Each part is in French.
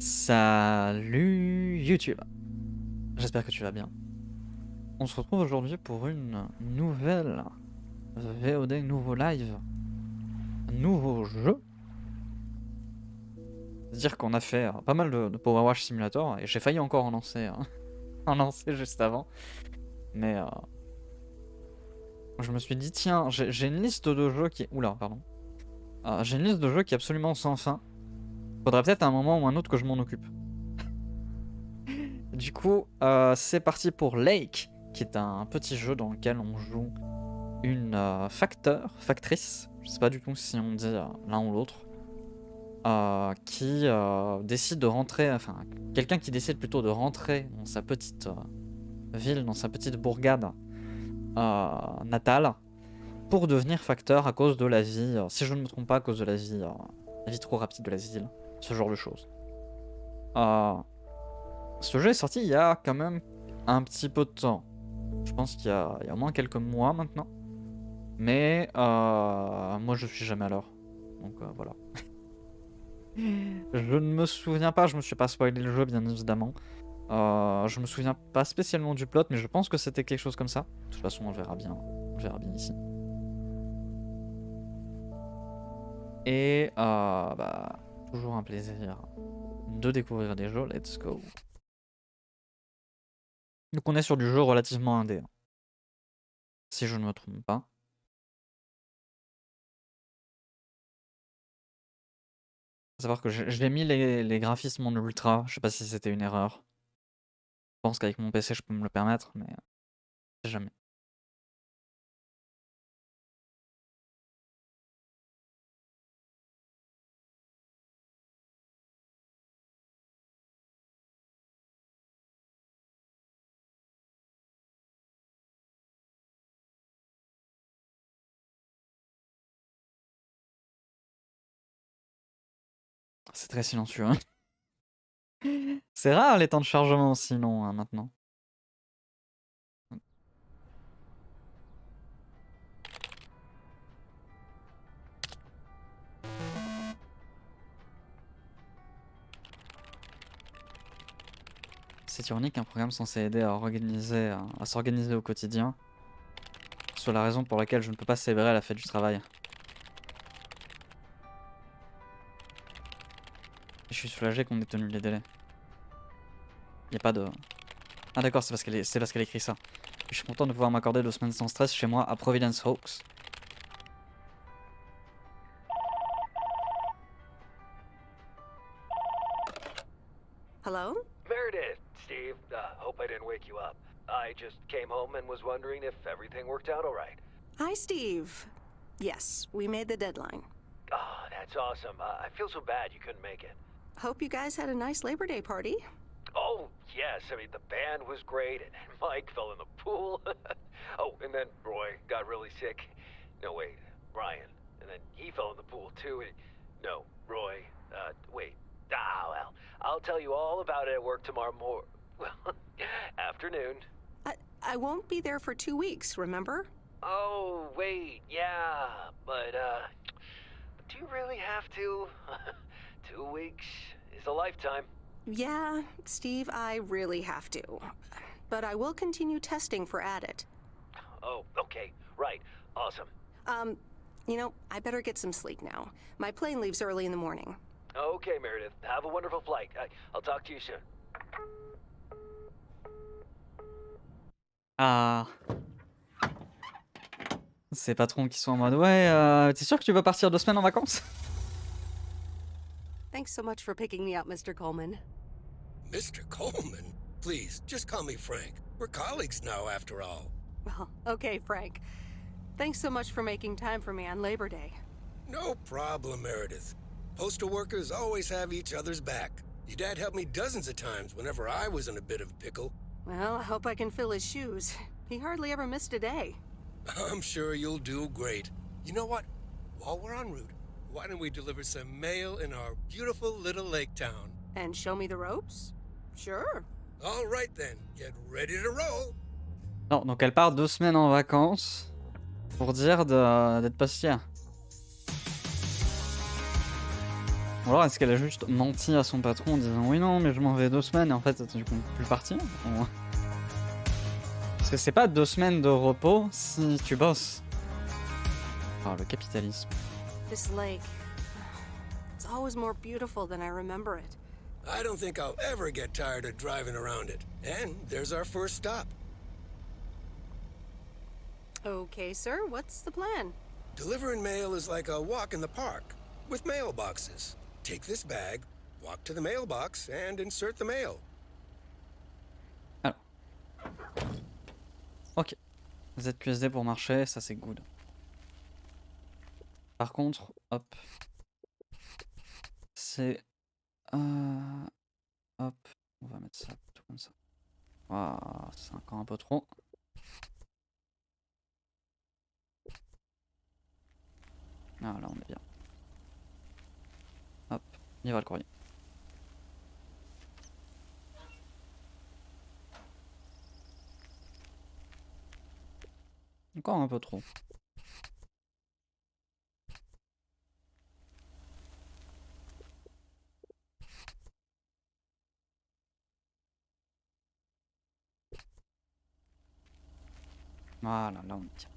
Salut YouTube, j'espère que tu vas bien. On se retrouve aujourd'hui pour une nouvelle VOD, nouveau live, nouveau jeu. C'est-à-dire qu'on a fait pas mal de Power Wash Simulator et j'ai failli encore en lancer, en lancer juste avant. Mais je me suis dit tiens, j'ai une liste de jeux qui est... Oula, pardon. J'ai une liste de jeux qui est absolument sans fin. Faudrait peut-être à un moment ou un autre que je m'en occupe. Du coup, c'est parti pour Lake, qui est un petit jeu dans lequel on joue une factrice, je sais pas du tout si on dit l'un ou l'autre, qui décide de rentrer, enfin, quelqu'un qui décide plutôt de rentrer dans sa petite ville, dans sa petite bourgade natale, pour devenir facteur à cause de la vie, si je ne me trompe pas, à cause de la vie trop rapide de la ville, ce genre de choses. Ce jeu est sorti il y a quand même un petit peu de temps. Je pense qu'il y a au moins quelques mois maintenant. Mais moi je suis jamais à l'heure. Donc voilà. Je ne me souviens pas, je me suis pas spoilé le jeu bien évidemment. Je me souviens pas spécialement du plot, mais je pense que c'était quelque chose comme ça. De toute façon on verra bien. On verra bien ici. Et bah, toujours un plaisir de découvrir des jeux. Let's go. Donc on est sur du jeu relativement indé. Si je ne me trompe pas. Faut savoir que j'ai mis les graphismes en ultra. Je sais pas si c'était une erreur. Je pense qu'avec mon PC je peux me le permettre, mais je sais jamais. C'est très silencieux. Hein. C'est rare les temps de chargement aussi longs hein, maintenant. C'est ironique qu'un programme censé aider à s'organiser au quotidien soit la raison pour laquelle je ne peux pas célébrer la fête du travail. Je suis soulagé qu'on ait tenu les délais. Y a pas de... Ah d'accord, c'est parce qu'elle écrit ça. Je suis content de pouvoir m'accorder 2 semaines sans stress chez moi à Providence Hawks. Hello? Meredith, Steve, hope I didn't wake you up. I just came home and was wondering if everything worked out all right. Hi, Steve. Yes, we made the deadline. Oh, that's awesome. I feel so bad you couldn't make it. Hope you guys had a nice Labor Day party. Oh, yes. I mean, the band was great, and Mike fell in the pool. Oh, and then Roy got really sick. No, wait, Brian. And then he fell in the pool, too. No, Roy. Wait. Well, I'll tell you all about it at work tomorrow well, afternoon. I won't be there for 2 weeks, remember? Oh, wait, yeah, but, do you really have to? 2 weeks is a lifetime. Yeah, Steve, I really have to. But I will continue testing for Addit. Oh, okay, right, awesome. You know, I better get some sleep now. My plane leaves early in the morning. Okay, Meredith, have a wonderful flight. I'll talk to you soon. Ah. Ces patrons qui sont en mode ouais, t'es sûr que tu veux partir 2 semaines en vacances? Thanks so much for picking me up, Mr. Coleman. Mr. Coleman? Please, just call me Frank. We're colleagues now, after all. Well, okay, Frank. Thanks so much for making time for me on Labor Day. No problem, Meredith. Postal workers always have each other's back. Your dad helped me dozens of times whenever I was in a bit of a pickle. Well, I hope I can fill his shoes. He hardly ever missed a day. I'm sure you'll do great. You know what? While we're en route, why don't we deliver some mail in our beautiful little lake town? And show me the ropes? Sure. All right then, get ready to roll. Non, donc elle part 2 semaines en vacances pour dire d'être postière. Ou alors est-ce qu'elle a juste menti à son patron en disant oui non mais je m'en vais 2 semaines et en fait du coup plus partir ou... Parce que c'est pas 2 semaines de repos si tu bosses. Ah le capitalisme. This lake. It's always more beautiful than I remember it. I don't think I'll ever get tired of driving around it. And there's our first stop. Okay, sir, what's the plan? Delivering mail is like a walk in the park, with mailboxes. Take this bag, walk to the mailbox, and insert the mail. Alors. Ok. ZQSD pour marcher, ça c'est good. Par contre, hop. C'est... hop. On va mettre ça tout comme ça. Waouh, c'est encore un peu trop. Ah là on est bien. Hop, il va le courrier. Encore un peu trop. Voilà, là on est bien.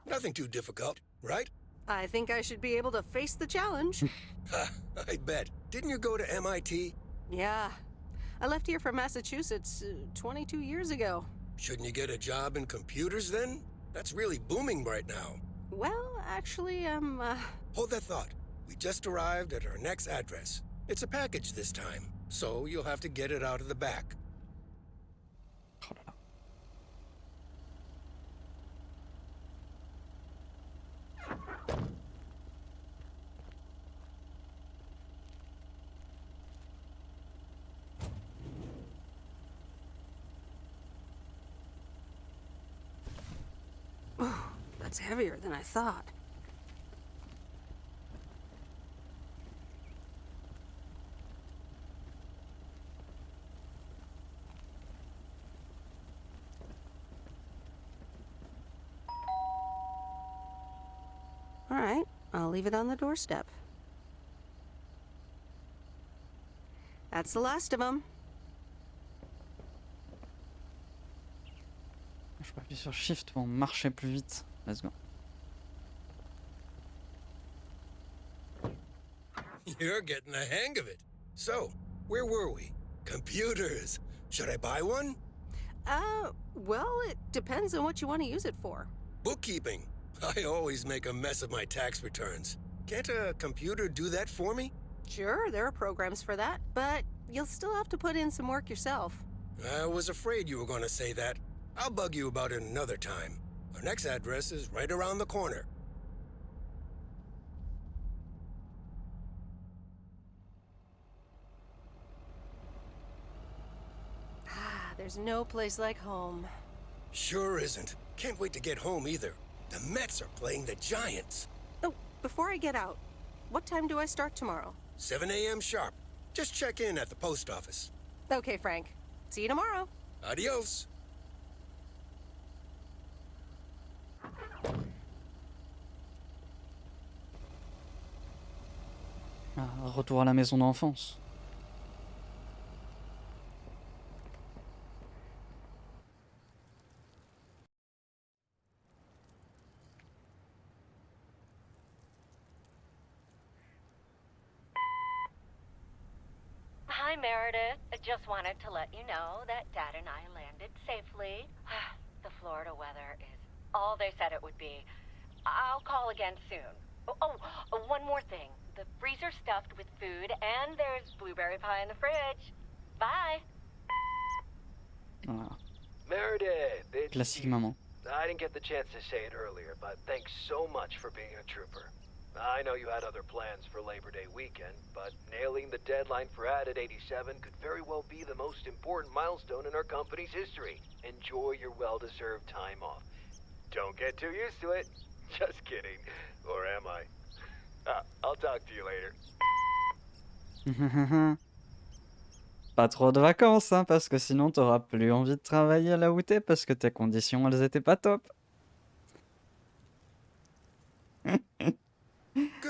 Nothing too difficult, right? I think I should be able to face the challenge. Ha, I bet. Didn't you go to MIT? Yeah. I left here from Massachusetts 22 years ago. Shouldn't you get a job in computers then? That's really booming right now. Well, actually, Hold that thought. We just arrived at our next address. It's a package this time, so you'll have to get it out of the back. Oh là là. That's heavier than I thought. All right, I'll leave it on the doorstep. That's the last of them. Je peux appuyer sur Shift pour marcher plus vite. Let's go. You're getting the hang of it. So, where were we? Computers. Should I buy one? Well, it depends on what you want to use it for. Bookkeeping. I always make a mess of my tax returns. Can't a computer do that for me? Sure, there are programs for that, but you'll still have to put in some work yourself. I was afraid you were going to say that. I'll bug you about it another time. Our next address is right around the corner. There's no place like home. Sure isn't. Can't wait to get home either. The Mets are playing the Giants. Oh, before I get out, what time do I start tomorrow? 7 a.m. sharp. Just check in at the post office. Okay, Frank. See you tomorrow. Adios. Ah, retour à la maison d'enfance. Hi, Meredith. I just wanted to let you know that Dad and I landed safely. The Florida weather is all they said it would be. I'll call again soon. One more thing. The freezer's stuffed with food, and there's blueberry pie in the fridge. Bye. Voilà. Meredith, it's Classique Steve. maman. I didn't get the chance to say it earlier, but thanks so much for being a trooper. I know you had other plans for Labor Day weekend, but nailing the deadline for Added 87 could very well be the most important milestone in our company's history. Enjoy your well-deserved time off. Don't get too used to it. Just kidding. Or am I? I'll talk to you later. Pas trop de vacances, hein, parce que sinon t'auras plus envie de travailler là où t'es, parce que tes conditions elles étaient pas top.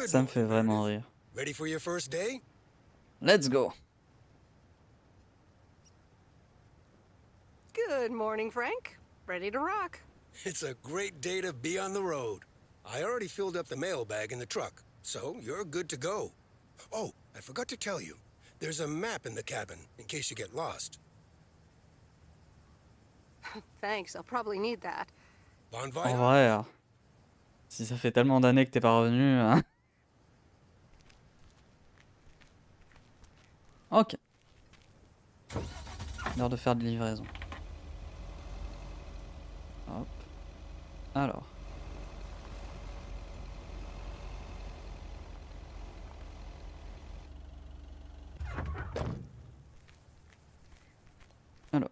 Ça me fait vraiment rire. Ready for your first day? Let's go. Good morning, Frank. Ready to rock. It's a great day to be on the road. I already filled up the mailbag in the truck, so you're good to go. Oh, I forgot to tell you. There's a map in the cabin, in case you get lost. Thanks, I'll probably need that. Bon En voyage. vrai, si ça fait tellement d'années que t'es pas revenu... Ok. L'heure de faire de livraison. Hop. Alors. Alors.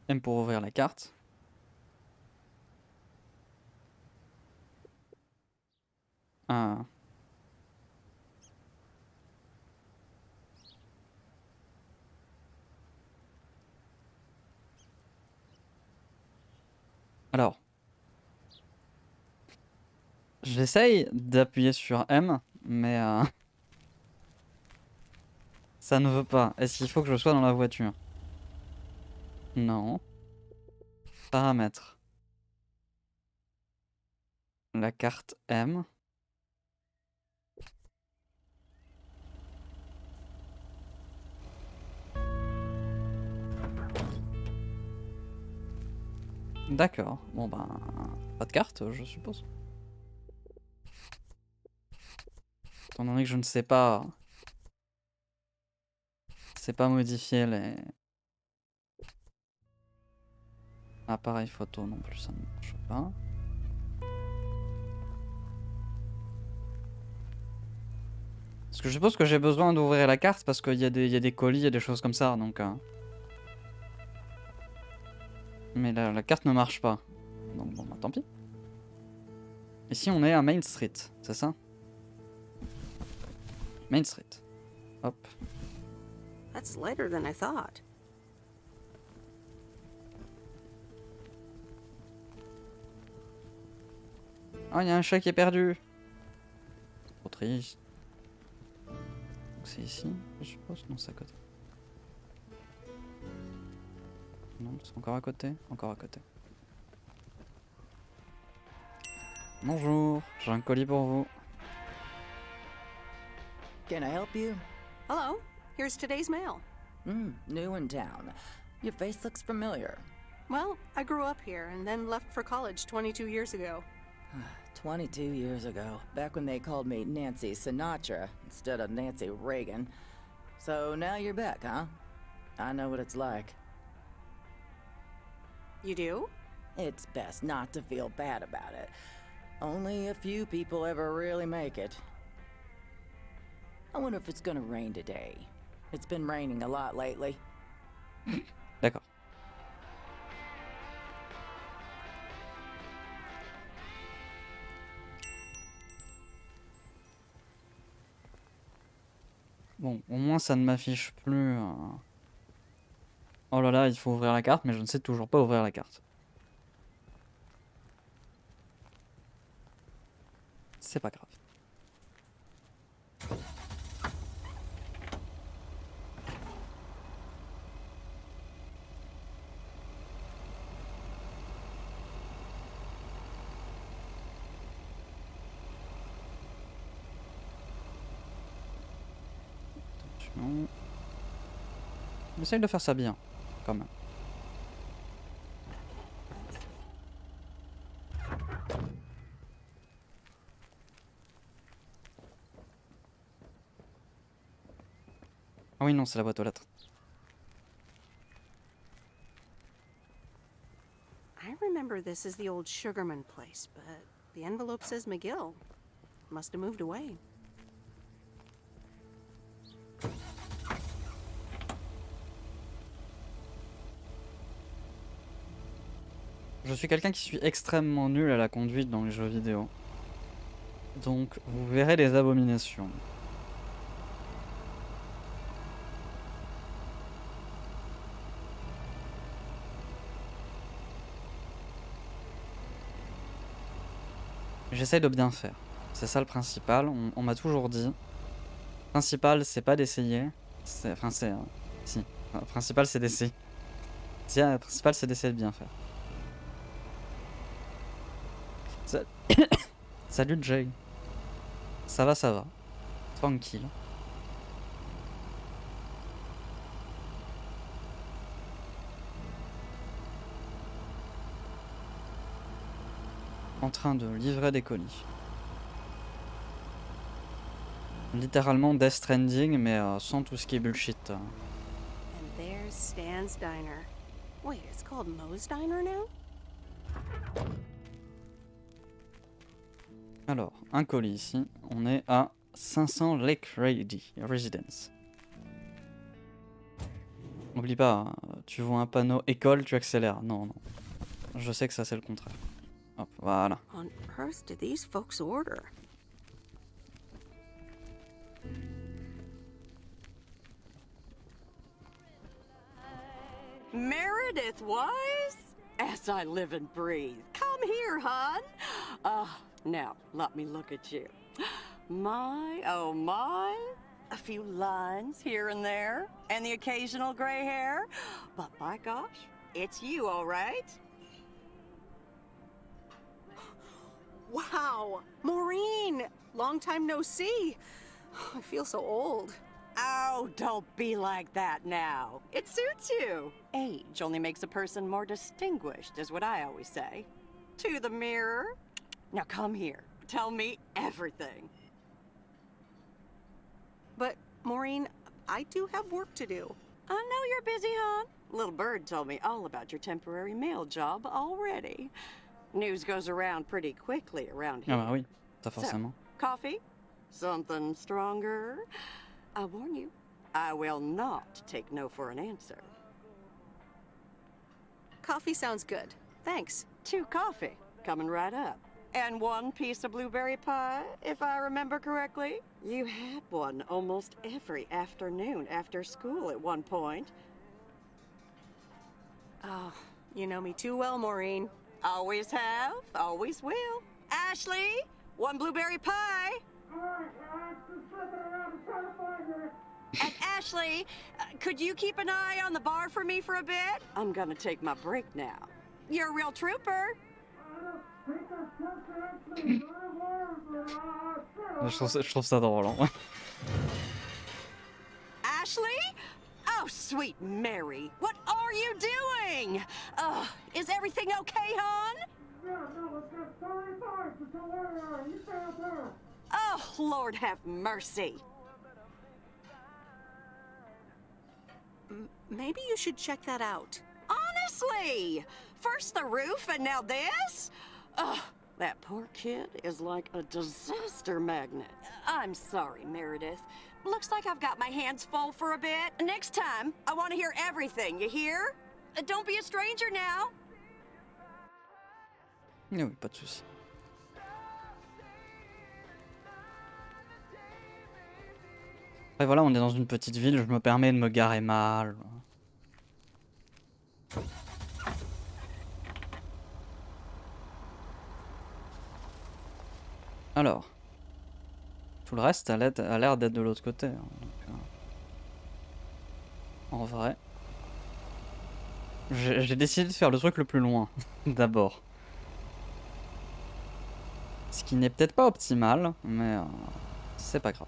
M pour ouvrir la carte. Ah. Alors. J'essaye d'appuyer sur M, mais ça ne veut pas. Est-ce qu'il faut que je sois dans la voiture? Non. Paramètres. La carte M. D'accord. Bon ben, pas de carte, je suppose. Étant donné que je ne sais pas... C'est pas modifier les... appareils photo non plus, ça ne marche pas. Parce que je suppose que j'ai besoin d'ouvrir la carte parce qu'il y a des colis et des choses comme ça, donc... Mais la carte ne marche pas. Donc bon, bah tant pis. Ici on est à Main Street, c'est ça? Main Street. Hop. That's lighter than I thought. Oh, il y a un chat qui est perdu. Trop triste. C'est ici, je suppose? Non, c'est à côté. Non, c'est encore à côté? Encore à côté. Bonjour, j'ai un colis pour vous. Can I help you? Hello, here's today's mail. New in town. Your face looks familiar. Well, I grew up here and then left for college 22 years ago. 22 years ago, back when they called me Nancy Sinatra instead of Nancy Reagan. So now you're back, huh? I know what it's like. You do? It's best not to feel bad about it. Only a few people ever really make it. I wonder if it's gonna rain today. It's been raining a lot lately. D'accord. Bon, au moins ça ne m'affiche plus... Oh là là, il faut ouvrir la carte, mais je ne sais toujours pas ouvrir la carte. C'est pas grave. Attention. On essaye de faire ça bien, quand même. Ah oui, non, c'est la boîte aux lettres. I remember this as the old Sugarman place, but the envelope says McGill. Must have moved away. Je suis quelqu'un qui suis extrêmement nul à la conduite dans les jeux vidéo. Donc, vous verrez les abominations. J'essaye de bien faire. C'est ça le principal, on m'a toujours dit. Principal, c'est pas d'essayer. Enfin, c'est... si. Principal, c'est d'essayer. Tiens, principal, c'est d'essayer de bien faire. Ça... Salut Jay. Ça va, ça va. Tranquille. En train de livrer des colis. Littéralement Death Stranding, mais sans tout ce qui est bullshit. And there's Stan's Diner. Wait, it's called Moe's Diner now? Alors, un colis ici. On est à 500 Lake Residence. N'oublie pas, tu vois un panneau école, tu accélères. Non, non. Je sais que ça c'est le contraire. Hop, voilà. On earth did these folks order? Meredith Wise? As I live and breathe. Come here, hon. Now, let me look at you. My, oh my. A few lines here and there, and the occasional gray hair. But by gosh, it's you, all right? Wow! Maureen! Long time no see. I feel so old. Oh, don't be like that now. It suits you. Age only makes a person more distinguished, is what I always say. To the mirror. Now come here. Tell me everything. But, Maureen, I do have work to do. I know you're busy, hon. Little Bird told me all about your temporary mail job already. News goes around pretty quickly around here. Ah bah oui, ça forcément. So, coffee? Something stronger? I warn you, I will not take no for an answer. Coffee sounds good. Thanks. 2 coffee, coming right up. And 1 piece of blueberry pie, if I remember correctly. You had one almost every afternoon after school at one point. Oh, you know me too well, Maureen. Always have, always will. Ashley, 1 blueberry pie. And Ashley, could you keep an eye on the bar for me for a bit? I'm gonna take my break now. You're a real trooper. Je trouve ça drôle. Hein. Ashley? Oh, sweet Mary, what are you doing? Is everything okay, hon? Oh, Lord have mercy. Maybe you should check that out. Honestly, first the roof and now this? Ugh, that poor kid is like a disaster magnet. I'm sorry, Meredith. Looks like I've got my hands full for a bit. Next time, I want to hear everything, you hear? Don't be a stranger now. Oui, oui, pas de soucis. Et voilà, on est dans une petite ville, je me permets de me garer mal. Alors, tout le reste a l'air d'être de l'autre côté. Hein, donc, en vrai, j'ai décidé de faire le truc le plus loin, d'abord. Ce qui n'est peut-être pas optimal, mais c'est pas grave.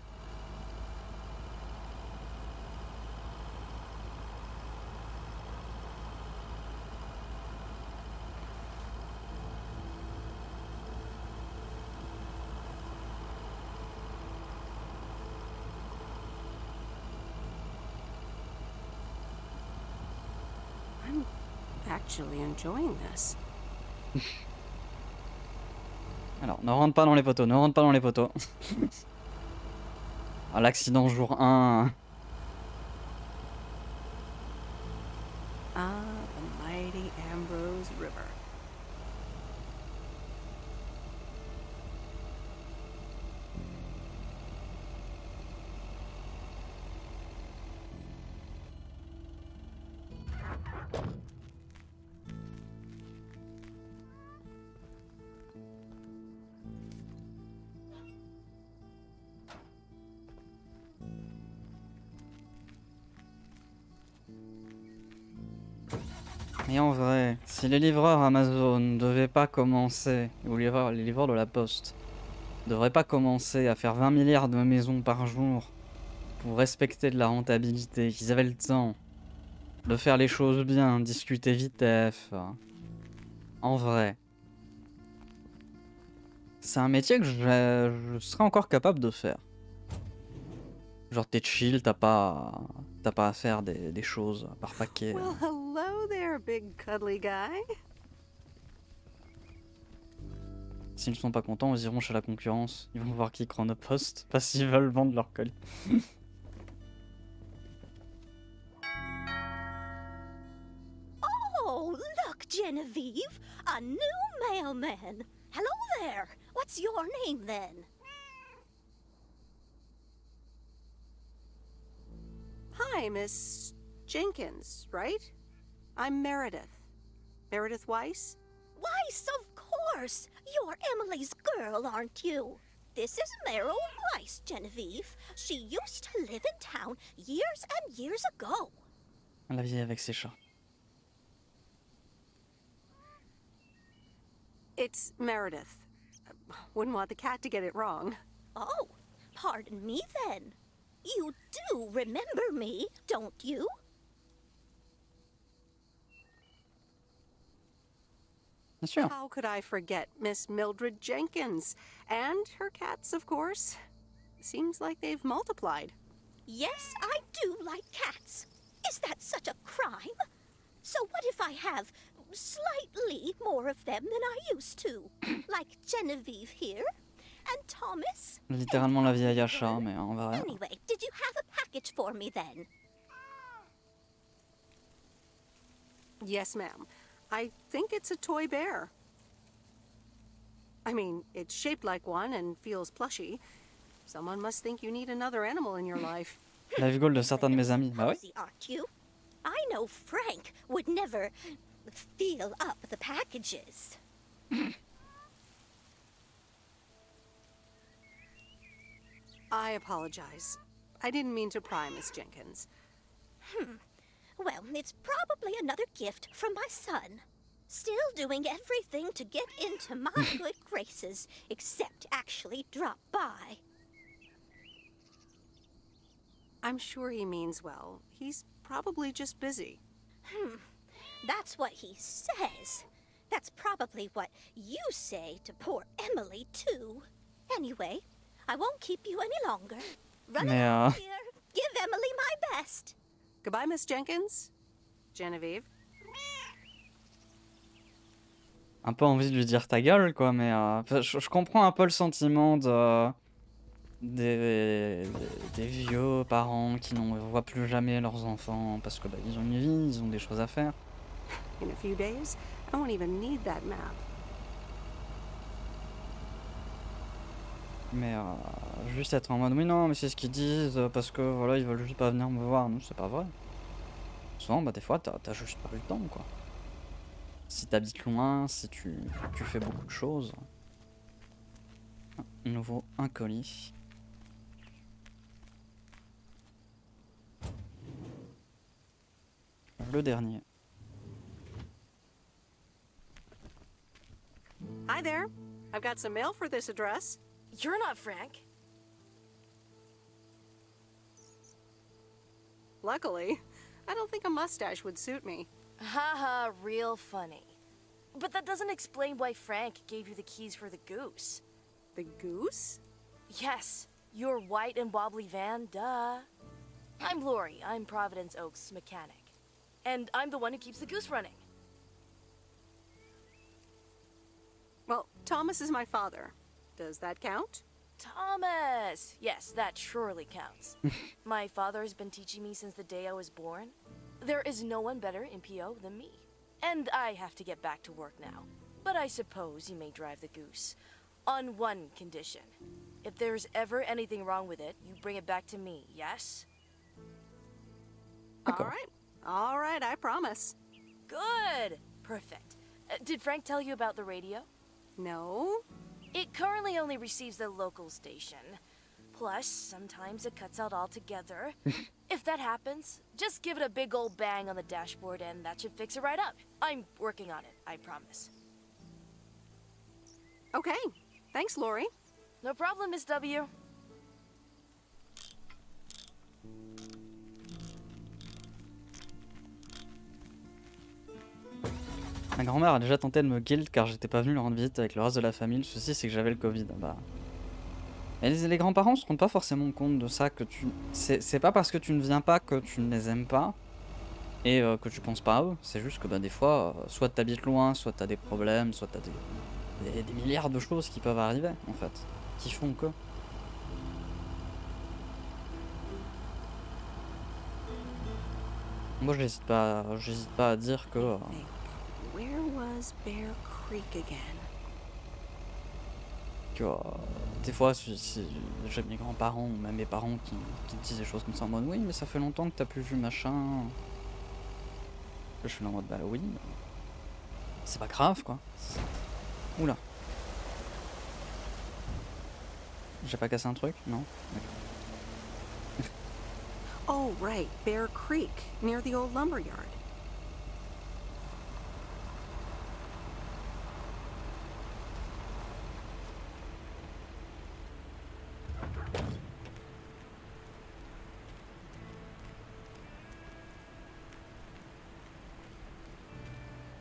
I'm actually enjoying this. Alors, ne rentre pas dans les poteaux, ne rentre pas dans les poteaux. Ah, l'accident jour 1. Ah, the mighty Ambrose River. Et en vrai, si les livreurs Amazon ne devaient pas commencer, ou les livreurs de la Poste, ne devraient pas commencer à faire 20 milliards de maisons par jour pour respecter de la rentabilité, qu'ils avaient le temps de faire les choses bien, discuter vitef, en vrai, c'est un métier que je serais encore capable de faire. Genre t'es chill, t'as pas à faire des choses par paquet. Well, hello there, big cuddly guy. S'ils sont pas contents, ils iront chez la concurrence. Ils vont voir qui chronopost, parce qu'ils veulent vendre leur colis. Oh, look, Genevieve! A new mailman! Hello there! What's your name, then? Hi, Miss Jenkins, right? I'm Meredith. Meredith Weiss? Weiss, of course! You're Emily's girl, aren't you? This is Meryl Weiss, Genevieve. She used to live in town years and years ago. La vie avec ses chats. It's Meredith. Wouldn't want the cat to get it wrong. Oh, pardon me then. You do remember me, don't you? Bien sûr. How could I forget Miss Mildred Jenkins? And her cats, of course. Seems like they've multiplied. Yes, I do like cats. Is that such a crime? So what if I have slightly more of them than I used to? Like Genevieve here? And Thomas? Littéralement la vieille achat, mais en vrai. Anyway, did you have a package for me then? Yes, ma'am. I think it's a toy bear. I mean, it's shaped like one and feels plushy. Someone must think you need another animal in your life. La goal de certains de mes amis. Bah oui. Cozy, aren't you? I know Frank would never feel up the packages. I apologize. I didn't mean to pry, Miss Jenkins. Well, it's probably another gift from my son. Still doing everything to get into my good graces, except actually drop by. I'm sure he means well. He's probably just busy. That's what he says. That's probably what you say to poor Emily, too. Anyway, I won't keep you any longer. Run along here. Give Emily my best. Goodbye, Miss Jenkins. Genevieve. Un peu envie de lui dire ta gueule, quoi, mais je comprends un peu le sentiment des vieux parents qui ne voient plus jamais leurs enfants parce que bah, ils ont une vie, ils ont des choses à faire. In a few days, I won't even need that map. Mais juste être en mode oui non mais c'est ce qu'ils disent parce que voilà ils veulent juste pas venir me voir. Non c'est pas vrai. Souvent bah des fois t'as juste pas eu le temps quoi. Si t'habites loin, si tu fais beaucoup de choses. Nouveau un colis. Le dernier. Hi there. I've got some mail for this address. You're not Frank. Luckily, I don't think a mustache would suit me. Haha, real funny. But that doesn't explain why Frank gave you the keys for the goose. The goose? Yes, your white and wobbly van, duh. I'm Lori, I'm Providence Oaks' mechanic. And I'm the one who keeps the goose running. Well, Thomas is my father. Does that count? Thomas! Yes, that surely counts. My father has been teaching me since the day I was born. There is no one better in PO than me. And I have to get back to work now. But I suppose you may drive the goose. On one condition. If there's ever anything wrong with it, you bring it back to me, yes? All right. All right, I promise. Good! Perfect. Did Frank tell you about the radio? No? It currently only receives the local station. Plus, sometimes it cuts out altogether. If that happens, just give it a big old bang on the dashboard and that should fix it right up. I'm working on it, I promise. Okay. Thanks, Lori. No problem, Miss W. Ma grand-mère a déjà tenté de me guilt car j'étais pas venu leur rendre visite avec le reste de la famille. Le souci c'est que j'avais le Covid. Bah. Et les grands-parents se rendent pas forcément compte de ça, que tu. C'est pas parce que tu ne viens pas que tu ne les aimes pas et que tu penses pas à eux. C'est juste que bah, des fois, soit t'habites loin, soit t'as des problèmes, soit t'as des milliards de choses qui peuvent arriver en fait, qui font que. Moi j'hésite pas à dire que. Where was Bear Creek again? Que des fois, si j'ai mes grands-parents ou même mes parents qui disent des choses comme ça en mode oui, mais ça fait longtemps que t'as plus vu machin. Je suis là en mode bah oui, c'est pas grave quoi. Oula. J'ai pas cassé un truc? Non? Oh, right. Bear Creek, near the old lumber yard.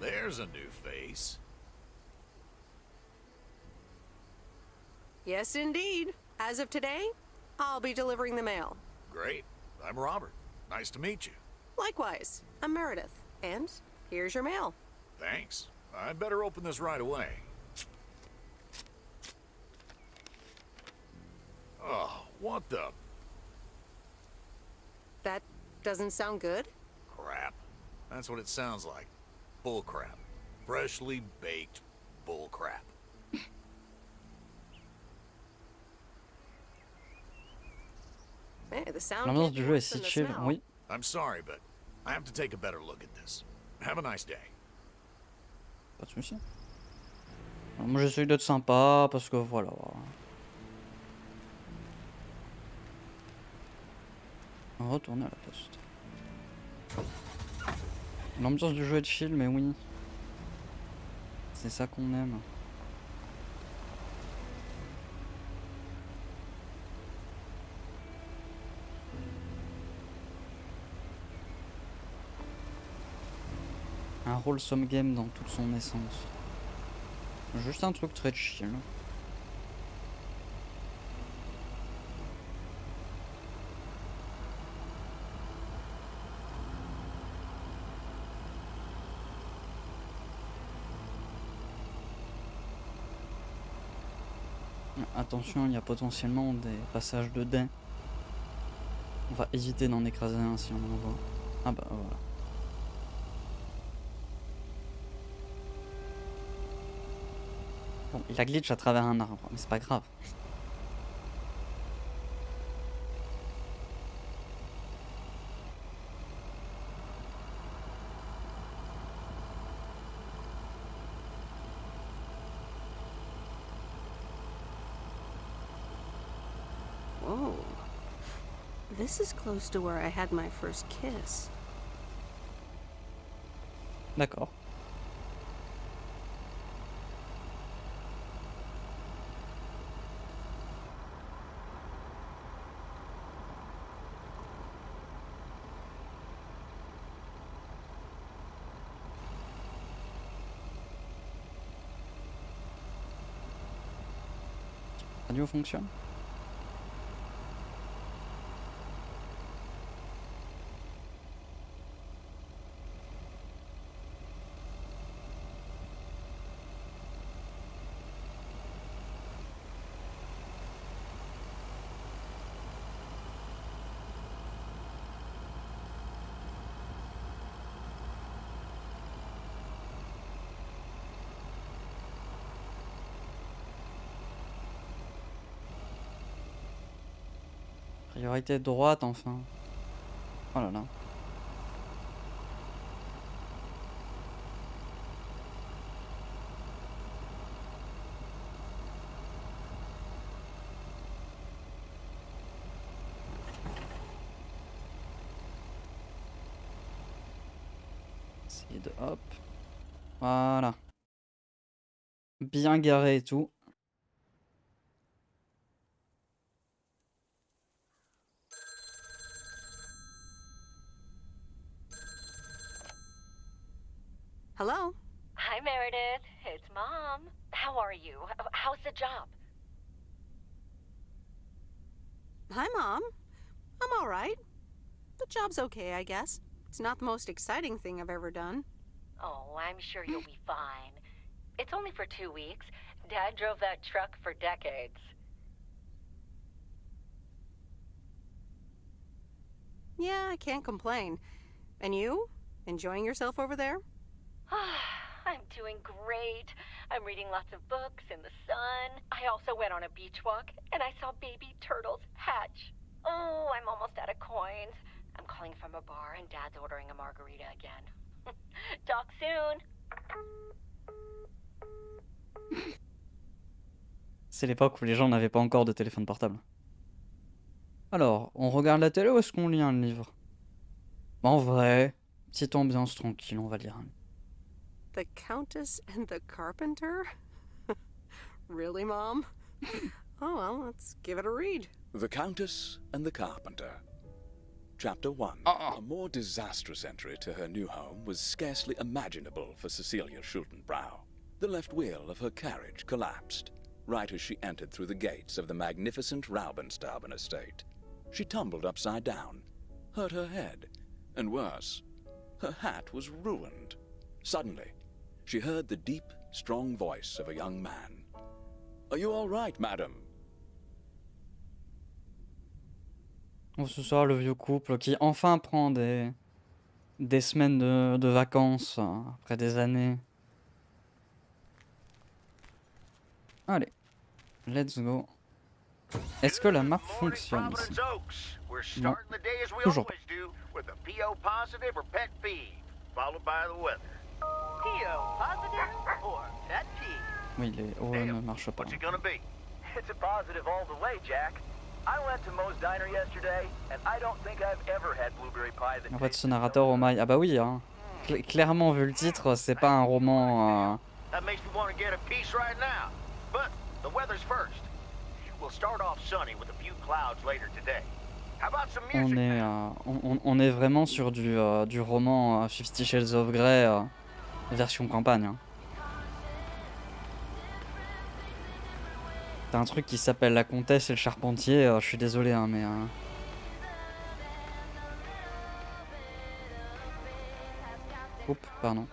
There's a new face. Yes, indeed. As of today, I'll be delivering the mail. Great. I'm Robert. Nice to meet you. Likewise, I'm Meredith. And here's your mail. Thanks. I'd better open this right away. Oh, what the That doesn't sound good. crap? That's what it sounds like. Bull crap. Freshly baked bull crap. Hey, the sound L'ambiance can't du be jeu est worse si than the chill, smell. oui. I'm sorry, but I have to take a better look at this. Have a nice day. Pas de soucis. Alors, moi j'essaye d'être sympa parce que voilà. Retourner à la poste. L'ambiance du jeu est chill, mais oui. C'est ça qu'on aime. Un wholesome game dans toute son essence. Juste un truc très chill. Attention, il y a potentiellement des passages de dés. On va éviter d'en écraser un si on en voit. Ah bah voilà. Bon, il a glitch à travers un arbre, mais c'est pas grave. Whoa. This is close to where I had my first kiss. D'accord. Radio fonctionne? Priorité droite enfin. Oh là là. rapide, hop. Voilà. Bien garé et tout. Hello? Hi, Meredith. It's Mom. How are you? How's the job? Hi, Mom. I'm all right. The job's okay, I guess. It's not the most exciting thing I've ever done. Oh, I'm sure you'll be fine. It's only for 2 weeks. Dad drove that truck for decades. Yeah, I can't complain. And you? Enjoying yourself over there? I'm doing great. I'm reading lots of books in the sun. I also went on a beach walk, and I saw baby turtles hatch. Oh, I'm almost out of coins. I'm calling from a bar, and Dad's ordering a margarita again. Talk soon. C'est l'époque où les gens n'avaient pas encore de téléphone portable. Alors, on regarde la télé ou est-ce qu'on lit un livre? En vrai, petite ambiance tranquille, on va lire un livre. The Countess and the Carpenter? Really, Mom? Oh, well, let's give it a read. The Countess and the Carpenter. Chapter 1. A more disastrous entry to her new home was scarcely imaginable for Cecilia Schultenbrow. The left wheel of her carriage collapsed, right as she entered through the gates of the magnificent Raubenstaben estate. She tumbled upside down, hurt her head, and worse, her hat was ruined. Suddenly, she heard the deep, strong voice of a young man. Are you all right, madam? Ce soir, le vieux couple qui enfin prend des semaines de vacances après des années. Allez, let's go. Est-ce que la map fonctionne ici? Non, toujours pas. Oui, les O ne marchent pas. It's a positive all the way, Jack. I went to Moe's Diner yesterday, and I don't think I've ever had blueberry pie that. En fait, ce narrateur au mail. Ah bah oui, hein. Clairement, vu le titre, c'est pas un roman. That makes me want to get a piece right now. But the weather's first. We'll start off sunny with a few clouds later today. How about some music? On est vraiment sur du roman 50 Shades of Grey version campagne. Hein. T'as un truc qui s'appelle La Comtesse et le Charpentier, je suis désolé, hein, mais... Oups, pardon.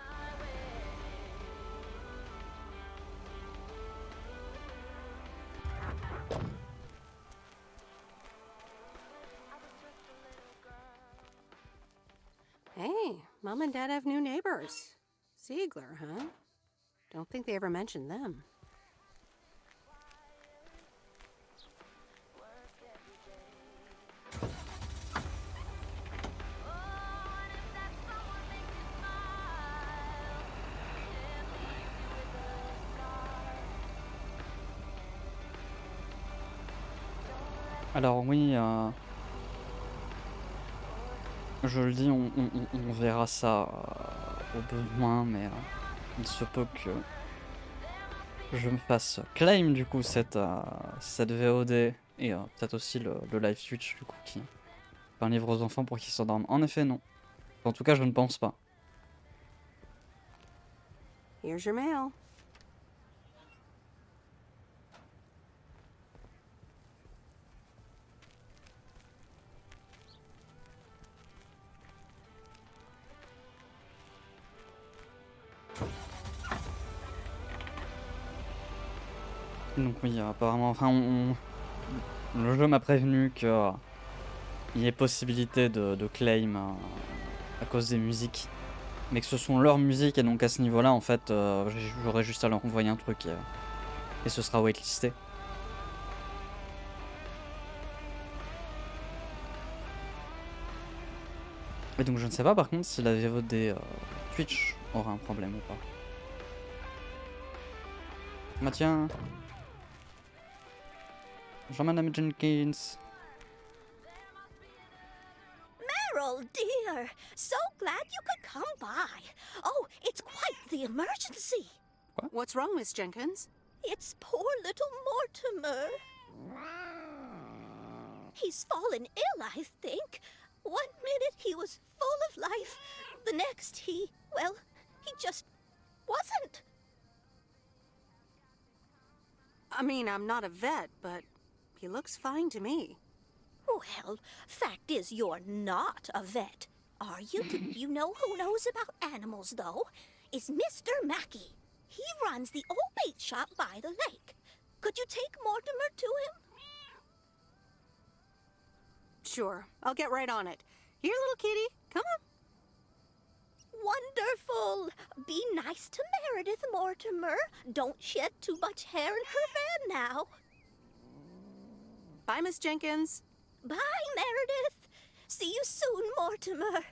Hey, Mom and Dad have new neighbors. Ziegler, huh? Don't think they ever mentioned them. Alors oui, je le dis, on verra ça au besoin, mais il se peut que je me fasse claim du coup cette VOD et peut-être aussi le live Twitch du coup qui fait un livre aux enfants pour qu'ils s'endorment. En effet non. En tout cas je ne pense pas. Here's your mail. Donc oui, apparemment, enfin, le jeu m'a prévenu qu'il y ait possibilité de claim à cause des musiques, mais que ce sont leurs musiques et donc à ce niveau-là, en fait, j'aurais juste à leur envoyer un truc et ce sera waitlisté. Et donc je ne sais pas par contre si la VOD Twitch aura un problème ou pas. Bah tiens. Bonjour Madame Jenkins. Meryl! Carol, dear. So glad you could come by. Oh, it's quite the emergency. What's wrong, Miss Jenkins? It's poor little Mortimer. He's fallen ill, I think. 1 minute he was full of life. The next he just wasn't. I mean, I'm not a vet, but he looks fine to me. Well, fact is you're not a vet. Are you? You know who knows about animals, though? Is Mr. Mackey. He runs the old bait shop by the lake. Could you take Mortimer to him? Sure, I'll get right on it. Here, little kitty, come on. Wonderful. Be nice to Meredith, Mortimer. Don't shed too much hair in her van now. Bye, Miss Jenkins. Bye, Meredith. See you soon, Mortimer.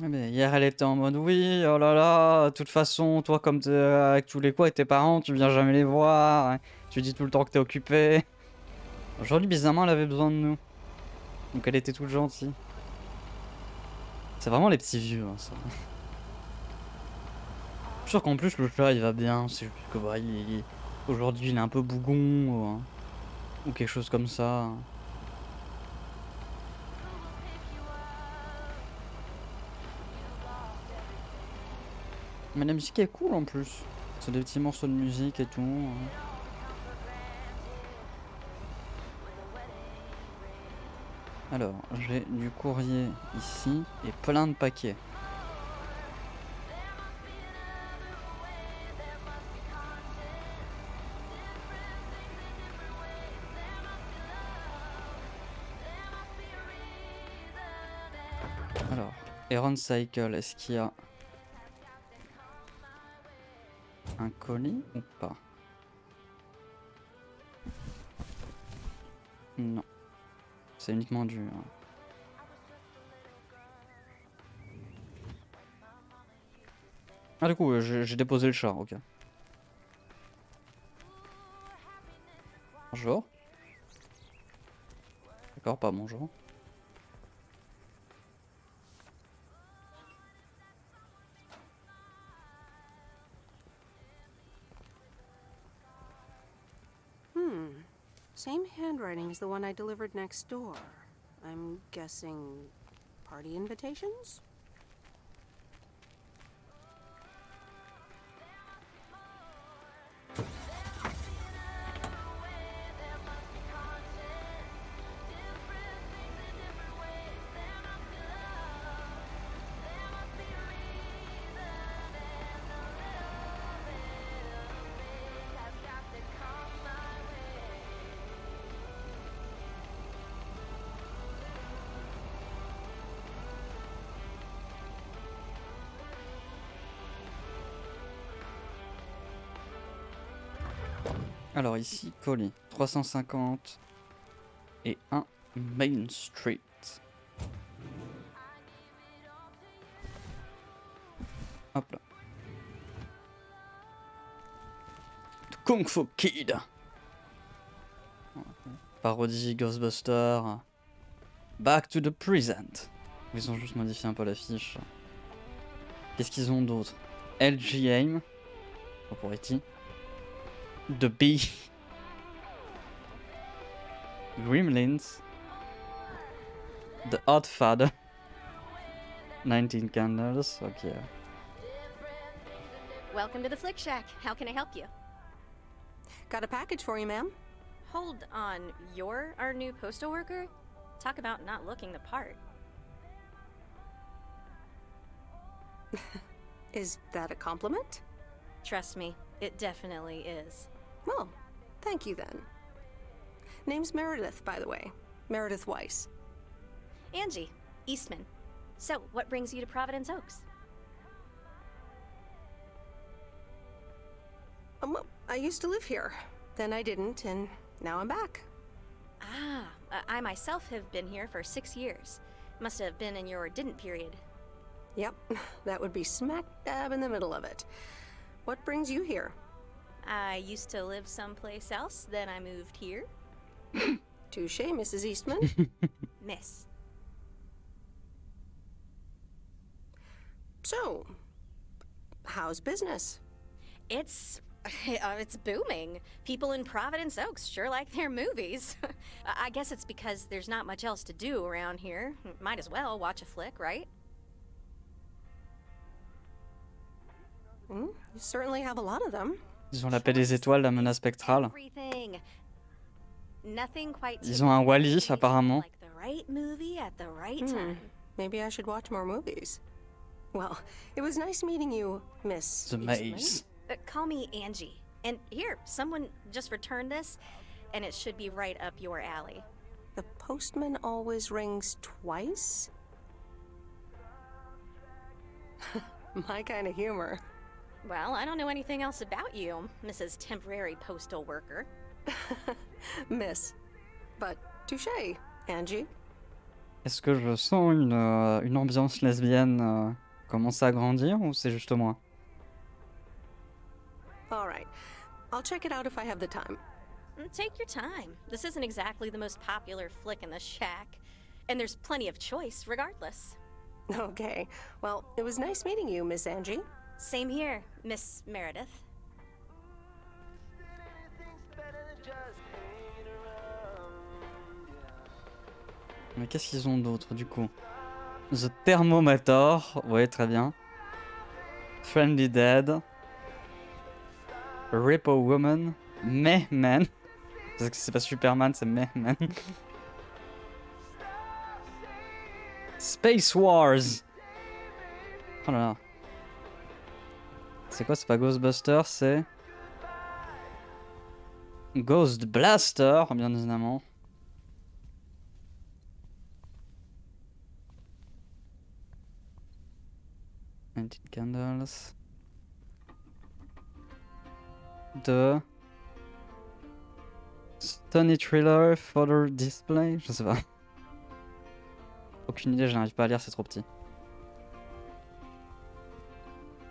Mais hier, elle était en mode oui, oh là là, de toute façon, toi, comme t'es avec tous les quoi et tes parents, tu viens jamais les voir, hein, tu dis tout le temps que t'es occupé. Aujourd'hui, bizarrement, elle avait besoin de nous. Donc elle était toute gentille. C'est vraiment les petits vieux, hein, ça. Je suis sûr qu'en plus, le chat, il va bien. C'est juste que bah, aujourd'hui, il est un peu bougon, ou quelque chose comme ça. Mais la musique est cool en plus. C'est des petits morceaux de musique et tout. Alors, j'ai du courrier ici et plein de paquets. Alors, Aaron Cycle, est-ce qu'il y a un colis ou pas? Non. C'est uniquement du... Ah du coup, j'ai déposé le chat, ok. Bonjour. D'accord, pas bonjour. Same handwriting as the one I delivered next door. I'm guessing party invitations? Alors ici, colis 350 et un Main Street. Hop là. The Kung Fu Kid. Parodie Ghostbuster. Back to the Present. Ils ont juste modifié un peu l'affiche. Qu'est-ce qu'ils ont d'autre? LG Aim. Pour E.T. The Bee. Gremlins. The Odd Father. 19 Candles, ok. Welcome to the Flick Shack. How can I help you? Got a package for you, ma'am. Hold on, you're our new postal worker? Talk about not looking the part. Is that a compliment? Trust me, it definitely is. Well, thank you then. Name's Meredith, by the way. Meredith Weiss. Angie, Eastman. So, what brings you to Providence Oaks? Well, I used to live here. Then I didn't, and now I'm back. Ah, I myself have been here for 6 years. Must have been in your didn't period. Yep, that would be smack dab in the middle of it. What brings you here? I used to live someplace else, then I moved here. Touché, Mrs. Eastman. Miss. So, how's business? It's booming. People in Providence Oaks sure like their movies. I guess it's because there's not much else to do around here. Might as well watch a flick, right? You certainly have a lot of them. Ils ont la paix des étoiles, la menace spectrale. Everything. Nothing quite. Ils ont un Wall-E apparemment. Like the right movie at the right time. Maybe I should watch more movies. Well, it was nice meeting you, Miss The Maze. Call me Angie. And here, someone just returned this, and it should be right up your alley. The postman always rings twice? My kind of humor. Well, I don't know anything else about you, Mrs. Temporary Postal Worker. Miss. But touché, Angie. Est-ce que je sens une ambiance lesbienne commencer à grandir ou c'est juste moi? All right. I'll check it out if I have the time. Take your time. This isn't exactly the most popular flick in the shack, and there's plenty of choice regardless. Okay. Well, it was nice meeting you, Miss Angie. Same here, Miss Meredith. Mais qu'est-ce qu'ils ont d'autre du coup? The Thermometer, ouais très bien. Friendly Dead. Repo Woman. Meh-Man. Parce que c'est pas Superman, c'est Meh-Man. Space Wars. Oh là là. C'est quoi? C'est pas Ghostbusters, c'est... Ghost Blaster, bien évidemment. Painted Candles. De... Stony Thriller, Photo Display, je sais pas. Aucune idée, je n'arrive pas à lire, c'est trop petit.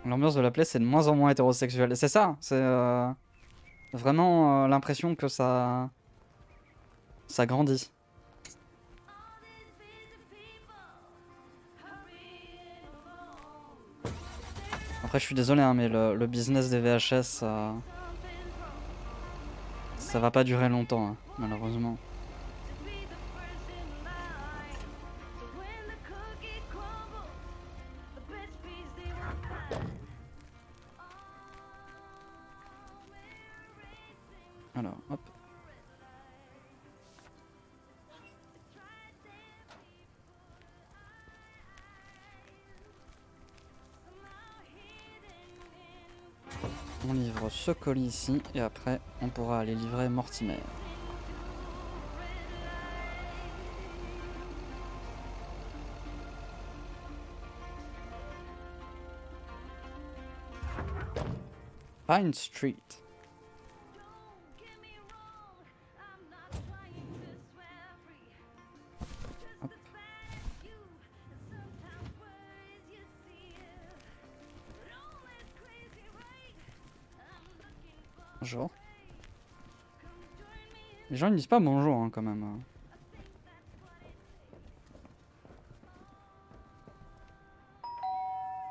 L'ambiance de la plaie, c'est de moins en moins hétérosexuel. C'est ça, c'est vraiment l'impression que ça grandit. Après, je suis désolé, hein, mais le business des VHS, ça va pas durer longtemps, hein, malheureusement. Alors, hop. On livre ce colis ici et après on pourra aller livrer Mortimer. Pine Street. Hop. Bonjour. Les gens ne disent pas bonjour hein, quand même.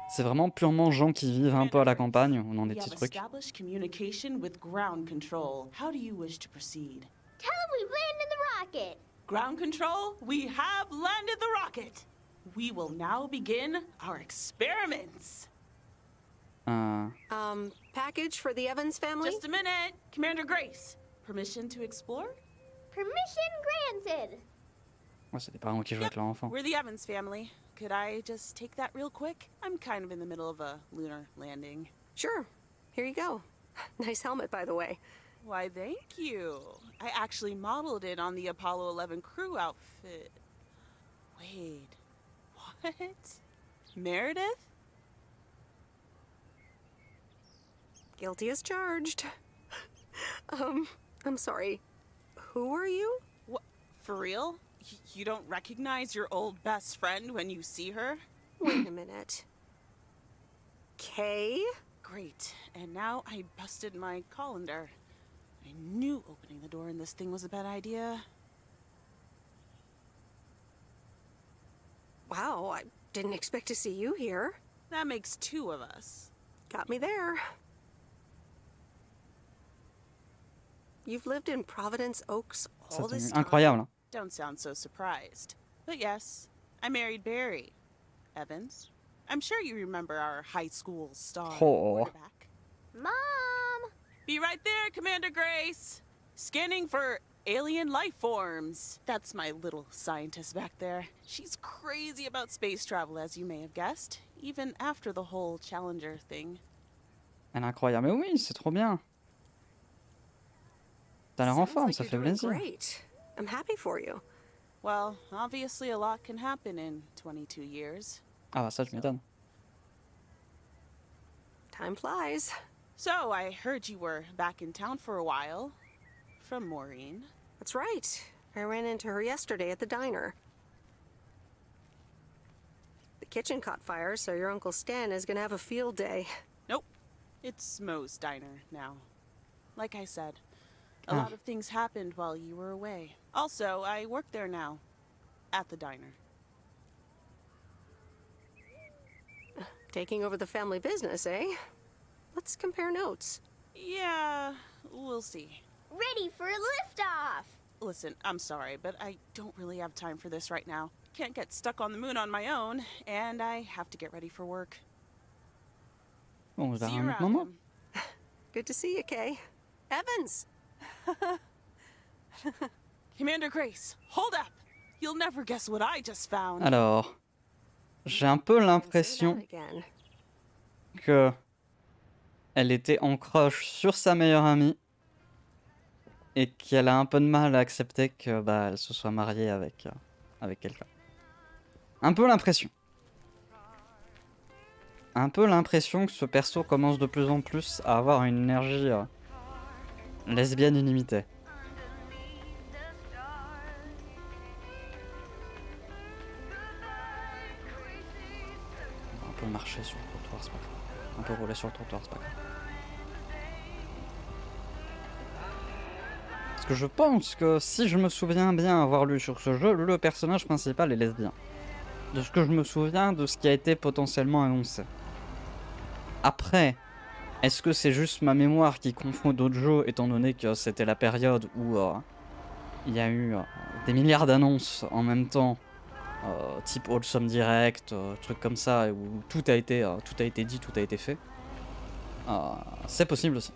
C'est vraiment purement gens qui vivent un peu à la campagne ou dans des petits trucs. Communication with ground control. How do you wish to proceed? Tell them we've landed the rocket. Ground control, we have landed the rocket. We will now begin our experiments. Package for the Evans family? Just a minute. Commander Grace, permission to explore? Permission granted. Ouais, c'est des parents qui jouent avec leur enfant. We're the Evans family. Could I just take that real quick? I'm kind of in the middle of a lunar landing. Sure. Here you go. Nice helmet, by the way. Why, thank you. I actually modeled it on the Apollo 11 crew outfit. Wait, what? Meredith? Guilty as charged. I'm sorry. Who are you? What? For real? You don't recognize your old best friend when you see her? Wait a minute. Kay? Great. And now I busted my colander. I knew opening the door in this thing was a bad idea. Wow, I didn't expect to see you here. That makes two of us. Got me there. You've lived in Providence Oaks all this time? Incroyable. Don't sound so surprised. But yes, I married Barry. Evans. I'm sure you remember our high school star quarterback. Mom! Be right there, Commander Grace! Scanning for alien life forms. That's my little scientist back there. She's crazy about space travel, as you may have guessed, even after the whole Challenger thing. Elle est incroyable. Mais oui, c'est trop bien. T'as l'air en forme, ça fait plaisir. Great. I'm happy for you. Well, obviously a lot can happen in 22 years. Ah bah ça, je m'étonne. Time flies. So, I heard you were back in town for a while. From Maureen. That's right. I ran into her yesterday at the diner. The kitchen caught fire, so your Uncle Stan is gonna have a field day. Nope. It's Mo's diner now. Like I said, a lot of things happened while you were away. Also, I work there now. At the diner. Taking over the family business, eh? Let's compare notes. Yeah, we'll see. Ready for liftoff! Listen, I'm sorry, but I don't really have time for this right now. Can't get stuck on the moon on my own, and I have to get ready for work. Bon, on See verra you un autre around, moment. Em. Good to see you, Kay. Evans! Commander Grace, hold up! You'll never guess what I just found. Alors, j'ai un peu l'impression que elle était en crush sur sa meilleure amie et qu'elle a un peu de mal à accepter que bah elle se soit mariée avec quelqu'un. Un peu l'impression. Un peu l'impression que ce perso commence de plus en plus à avoir une énergie lesbienne illimitée. On peut marcher sur le trottoir, c'est pas grave. On peut rouler sur le trottoir, c'est pas grave. Parce que je pense que si je me souviens bien avoir lu sur ce jeu, le personnage principal est lesbien. De ce que je me souviens de ce qui a été potentiellement annoncé. Après, est-ce que c'est juste ma mémoire qui confond d'autres jeux, étant donné que c'était la période où il y a eu des milliards d'annonces en même temps, type Wholesome Direct, trucs comme ça, où tout a été dit, tout a été fait. C'est possible aussi.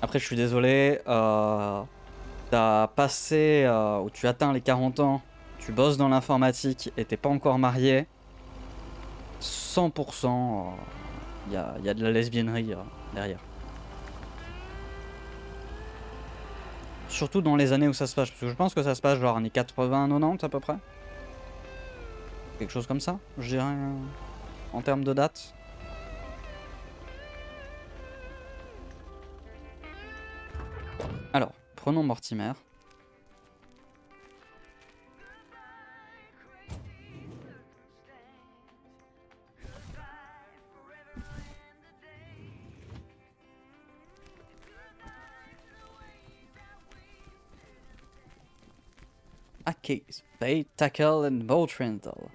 Après, je suis désolé, t'as passé, ou tu atteins les 40 ans, tu bosses dans l'informatique et t'es pas encore marié. 100%, il y a de la lesbiennerie derrière. Surtout dans les années où ça se passe, parce que je pense que ça se passe genre années 80, 90 à peu près. Quelque chose comme ça, je dirais, en termes de date. Alors, prenons Mortimer. Case, Pay, Tackle and Boat Rental.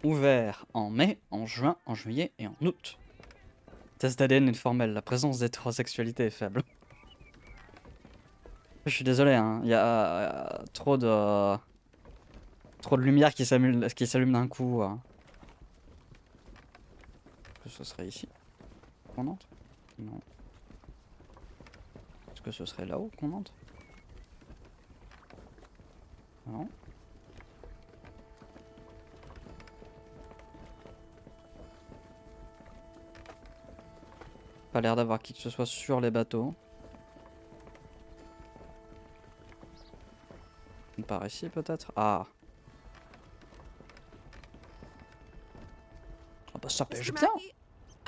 Ouvert en mai, en juin, en juillet et en août. Test d'ADN est formel, la présence d'hétérosexualité est faible. Je suis désolé, hein, il y a trop de lumière qui s'allume d'un coup. Est-ce que ce serait ici qu'on entre? Non. Est-ce que ce serait là-haut qu'on entre? Non. Pas l'air d'avoir qui que ce soit sur les bateaux. Par ici peut-être. Ah. Ah bah ça pêche bien.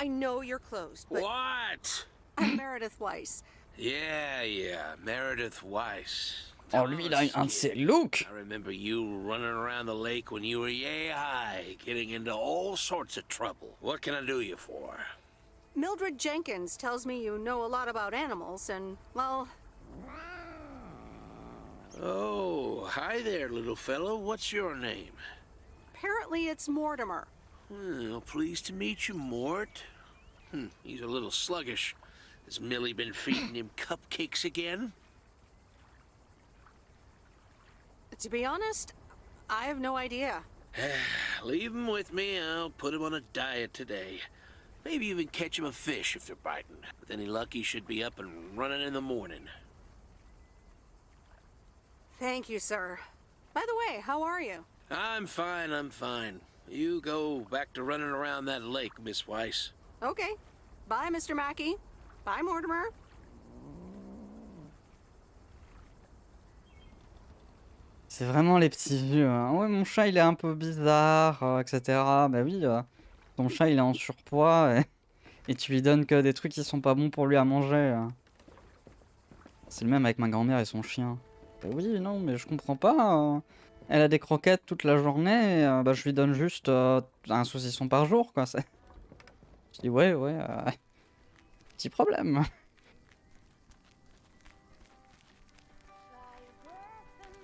I know you're closed, but What? I'm Meredith Weiss. Yeah, Meredith Weiss. Oh, lui, il a un de ses looks. I remember you running around the lake when you were yay high, getting into all sorts of trouble. What can I do you for? Mildred Jenkins tells me you know a lot about animals, and, well... Oh, hi there, little fellow. What's your name? Apparently it's Mortimer. Well, pleased to meet you, Mort. He's a little sluggish. Has Millie been feeding him cupcakes again? To be honest, I have no idea. Leave him with me. I'll put him on a diet today. Maybe even catch him a fish if they're biting. With any luck, he should be up and running in the morning. Thank you, sir. By the way, how are you? I'm fine. You go back to running around that lake, Miss Weiss. Okay. Bye, Mr. Mackey. Bye, Mortimer. C'est vraiment les petits vieux. Hein. Ouais, mon chat il est un peu bizarre, etc. Bah oui, ton chat il est en surpoids et tu lui donnes que des trucs qui sont pas bons pour lui à manger. C'est le même avec ma grand-mère et son chien. Bah oui, non, mais je comprends pas. Elle a des croquettes toute la journée, et, bah je lui donne juste un saucisson par jour, quoi. Je dis ouais, petit problème.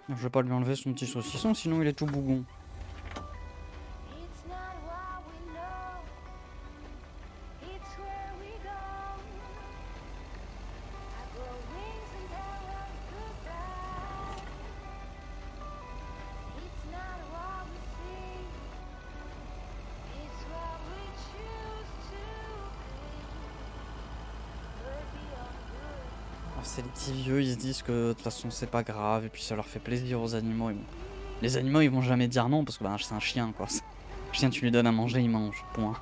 Je vais pas lui enlever son petit saucisson, sinon il est tout bougon. C'est les petits vieux, ils se disent que de toute façon c'est pas grave et puis ça leur fait plaisir aux animaux. Les animaux ils vont jamais dire non parce que bah, c'est un chien quoi. Le chien tu lui donnes à manger, il mange, point.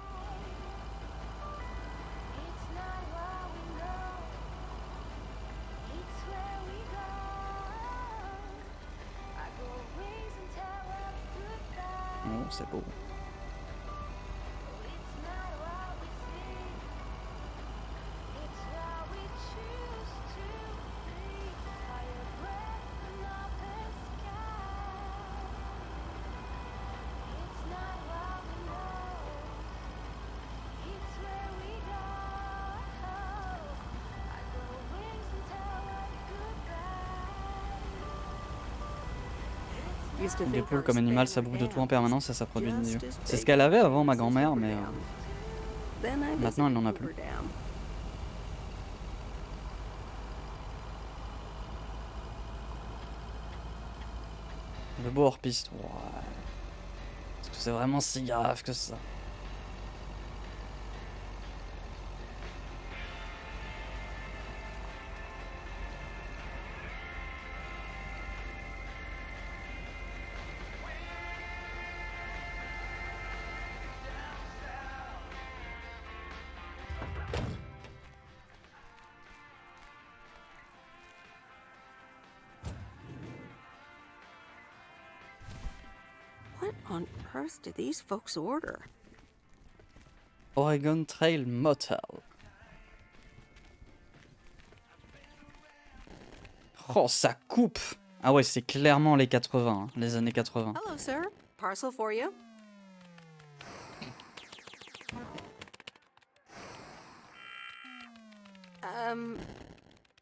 Oh, c'est beau. Les poules comme animal, ça bouffe de tout en permanence et ça produit des œufs. C'est ce qu'elle avait avant ma grand-mère, mais maintenant elle n'en a plus. Le beau hors-piste, ouais. Est-ce que c'est vraiment si grave que ça? What on earth did these folks order? Oregon Trail Motel. Oh, ça coupe! Ah ouais, c'est clairement les 80, hein, les années 80. Hello, sir. Parcel for you.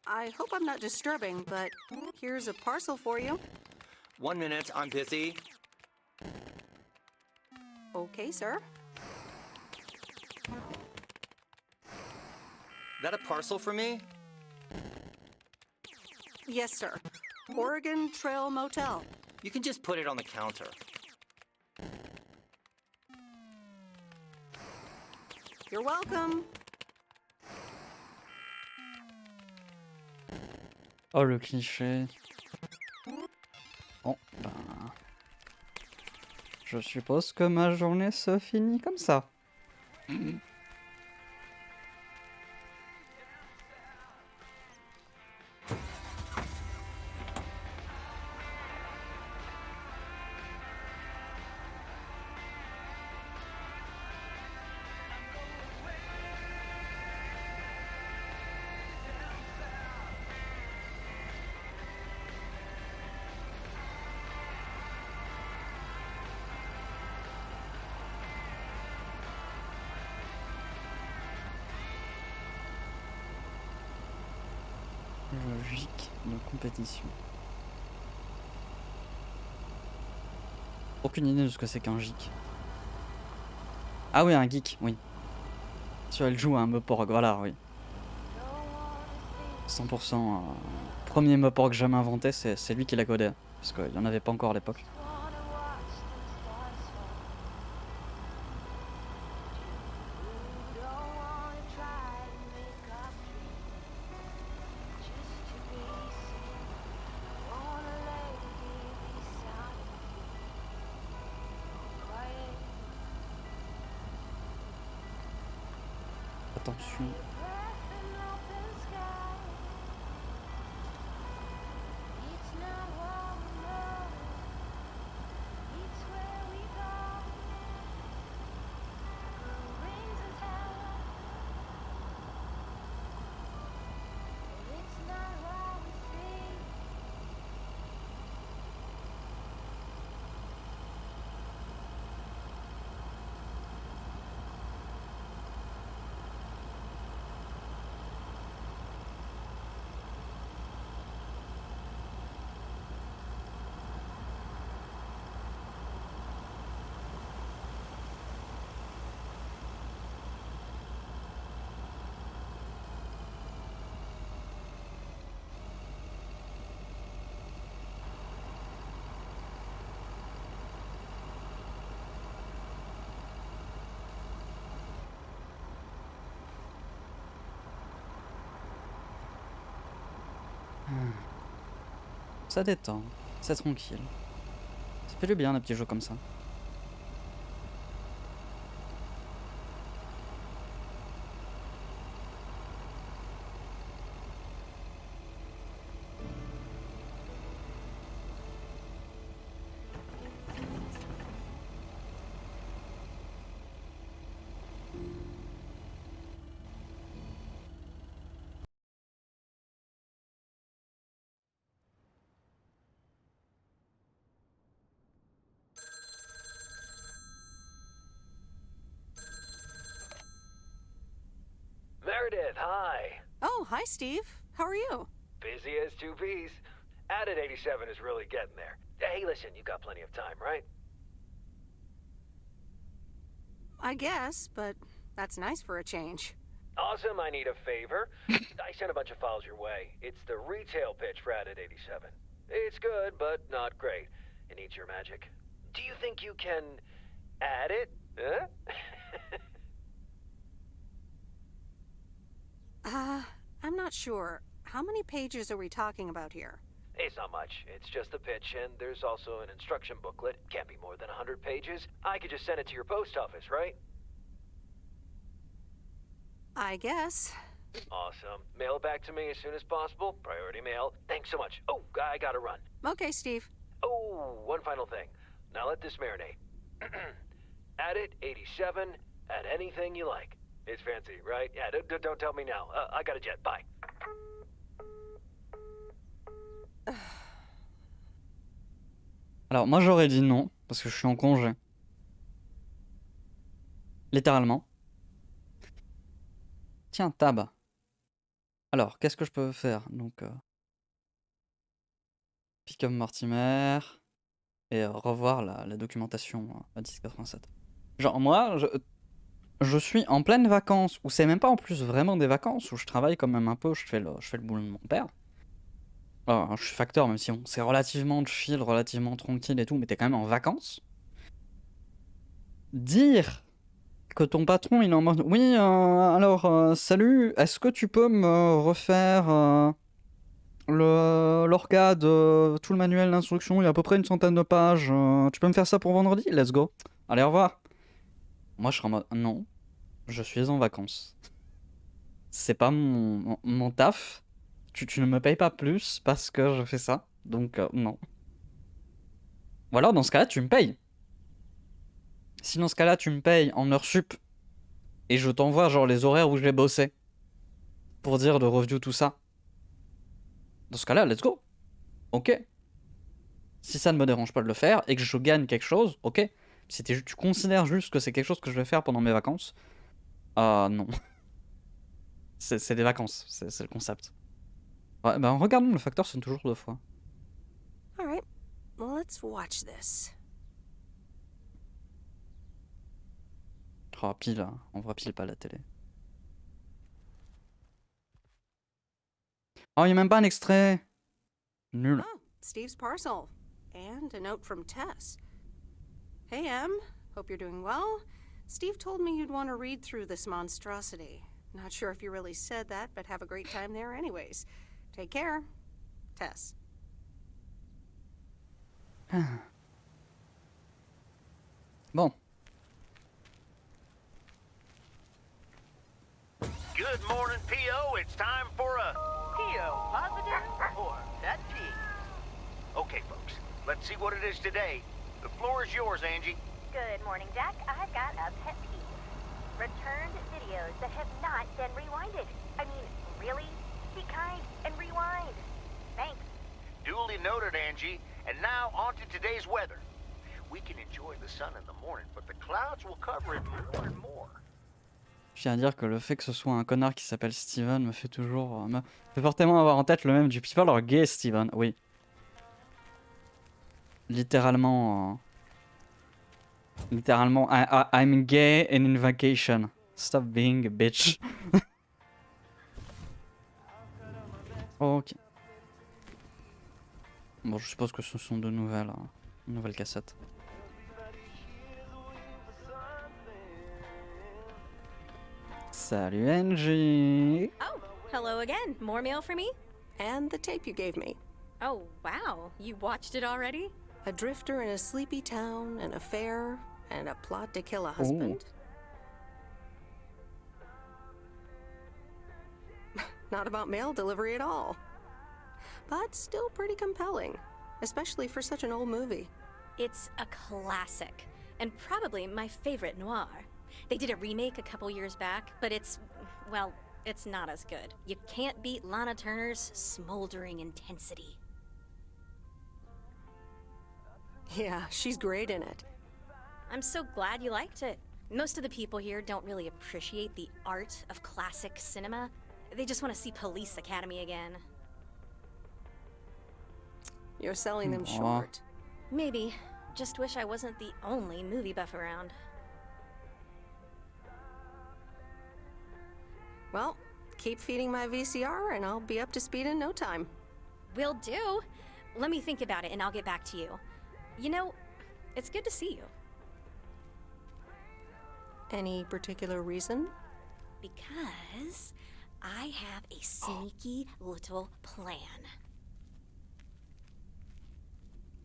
I hope I'm not disturbing, but here's a parcel for you. 1 minute, I'm busy. Okay, sir. That a parcel for me? Yes, sir. Oregon Trail Motel. You can just put it on the counter. You're welcome. Oh, le cliché. Bon, ben... je suppose que ma journée se finit comme ça. Logique de compétition. Aucune idée de ce que c'est qu'un geek. Ah oui, un geek, oui. Tu elle joue à un Meporg, voilà, oui. 100%. Premier Meporg jamais inventé, c'est lui qui l'a codé. Parce qu'il n'y en avait pas encore à l'époque. Attention. Ça détend, c'est tranquille. Ça fait du bien un petit jeu comme ça. Meredith, hi. Oh, hi, Steve. How are you? Busy as two peas. Added 87 is really getting there. Hey, listen, you got plenty of time, right? I guess, but that's nice for a change. Awesome, I need a favor. I sent a bunch of files your way. It's the retail pitch for Added 87. It's good, but not great. It needs your magic. Do you think you can add it? Huh? I'm not sure. How many pages are we talking about here? It's not much. It's just a pitch, and there's also an instruction booklet. Can't be more than 100 pages. I could just send it to your post office, right? I guess. Awesome. Mail it back to me as soon as possible. Priority mail. Thanks so much. Oh, I gotta run. Okay, Steve. Oh, one final thing. Now let this marinate. Add it 87. Add anything you like. It's fancy, right? Yeah, don't tell me now. I got a jet. Bye. Alors moi j'aurais dit non, parce que je suis en congé. Littéralement. Tiens, tab. Alors, qu'est-ce que je peux faire? Donc, pick up Mortimer et revoir la documentation à 1087. Genre moi, je suis en pleine vacances, ou c'est même pas en plus vraiment des vacances, où je travaille quand même un peu, je fais le boulot de mon père. Alors, je suis facteur, même si c'est relativement chill, relativement tranquille et tout, mais t'es quand même en vacances. Dire que ton patron il est en mode oui alors salut, est-ce que tu peux me refaire l'orga de tout le manuel d'instruction, il y a à peu près une centaine de pages, tu peux me faire ça pour vendredi? Let's go. Allez, au revoir. Moi je serais en mode non, je suis en vacances. C'est pas mon taf. Tu ne me payes pas plus parce que je fais ça. Donc non. Ou alors dans ce cas-là tu me payes. Si dans ce cas-là tu me payes en heures sup et je t'envoie genre les horaires où j'ai bossé pour dire de review tout ça. Dans ce cas-là, let's go. Ok. Si ça ne me dérange pas de le faire et que je gagne quelque chose, ok. Si tu considères juste que c'est quelque chose que je vais faire pendant mes vacances, non. C'est des vacances, c'est le concept. Ouais, bah regardons, le facteur sonne toujours 2 fois. All right, well, let's watch this. Oh, pile, hein. On voit pile pas la télé. Oh, y a même pas un extrait. Nul. Oh, Steve's parcel. And a note from Tess. Hey, Em. Hope you're doing well. Steve told me you'd want to read through this monstrosity. Not sure if you really said that, but have a great time there anyways. Take care. Tess. Bon. Good morning, P.O. It's time for a... P.O. positive or petit? Okay, folks, let's see what it is today. The floor is yours, Angie. Good morning, Jack. I've got a pet peeve. Returned videos that have not been rewinded. I mean, really? Be kind and rewind. Thanks. Duly noted, Angie. And now on to today's weather. We can enjoy the sun in the morning, but the clouds will cover it more and more. Je tiens à dire que le fait que ce soit un connard qui s'appelle Steven me fait toujours... me fait fortement avoir en tête le même du people or gay Steven, oui. Littéralement... littéralement, I'm gay and in vacation. Stop being a bitch. Ok. Bon, je suppose que ce sont de nouvelles cassettes. Salut Angie. Oh, hello again. More mail for me? And the tape you gave me. Oh, wow. You watched it already? A drifter in a sleepy town, an affair, and a plot to kill a husband. Not about mail delivery at all. But still pretty compelling, especially for such an old movie. It's a classic, and probably my favorite noir. They did a remake a couple years back, but it's, well, it's not as good. You can't beat Lana Turner's smoldering intensity. Yeah, she's great in it. I'm so glad you liked it. Most of the people here don't really appreciate the art of classic cinema. They just want to see Police Academy again. You're selling them short. Maybe. Just wish I wasn't the only movie buff around. Well, keep feeding my VCR and I'll be up to speed in no time. Will do. Let me think about it and I'll get back to you. You know, it's good to see you. Any particular reason? Because I have a sneaky little plan.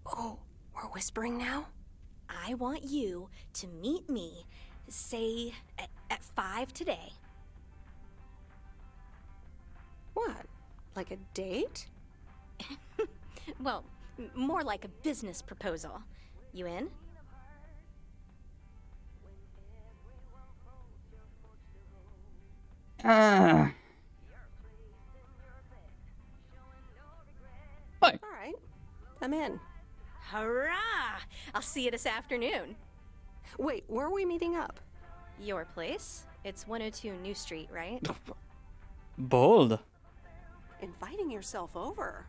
Oh, we're whispering now? I want you to meet me, say, at 5 today. What? Like a date? Well, more like a business proposal. You in? Ah. Hi. All right, I'm in. Hurrah! I'll see you this afternoon. Wait, where are we meeting up? Your place? It's 102 New Street, right? Bold. Inviting yourself over.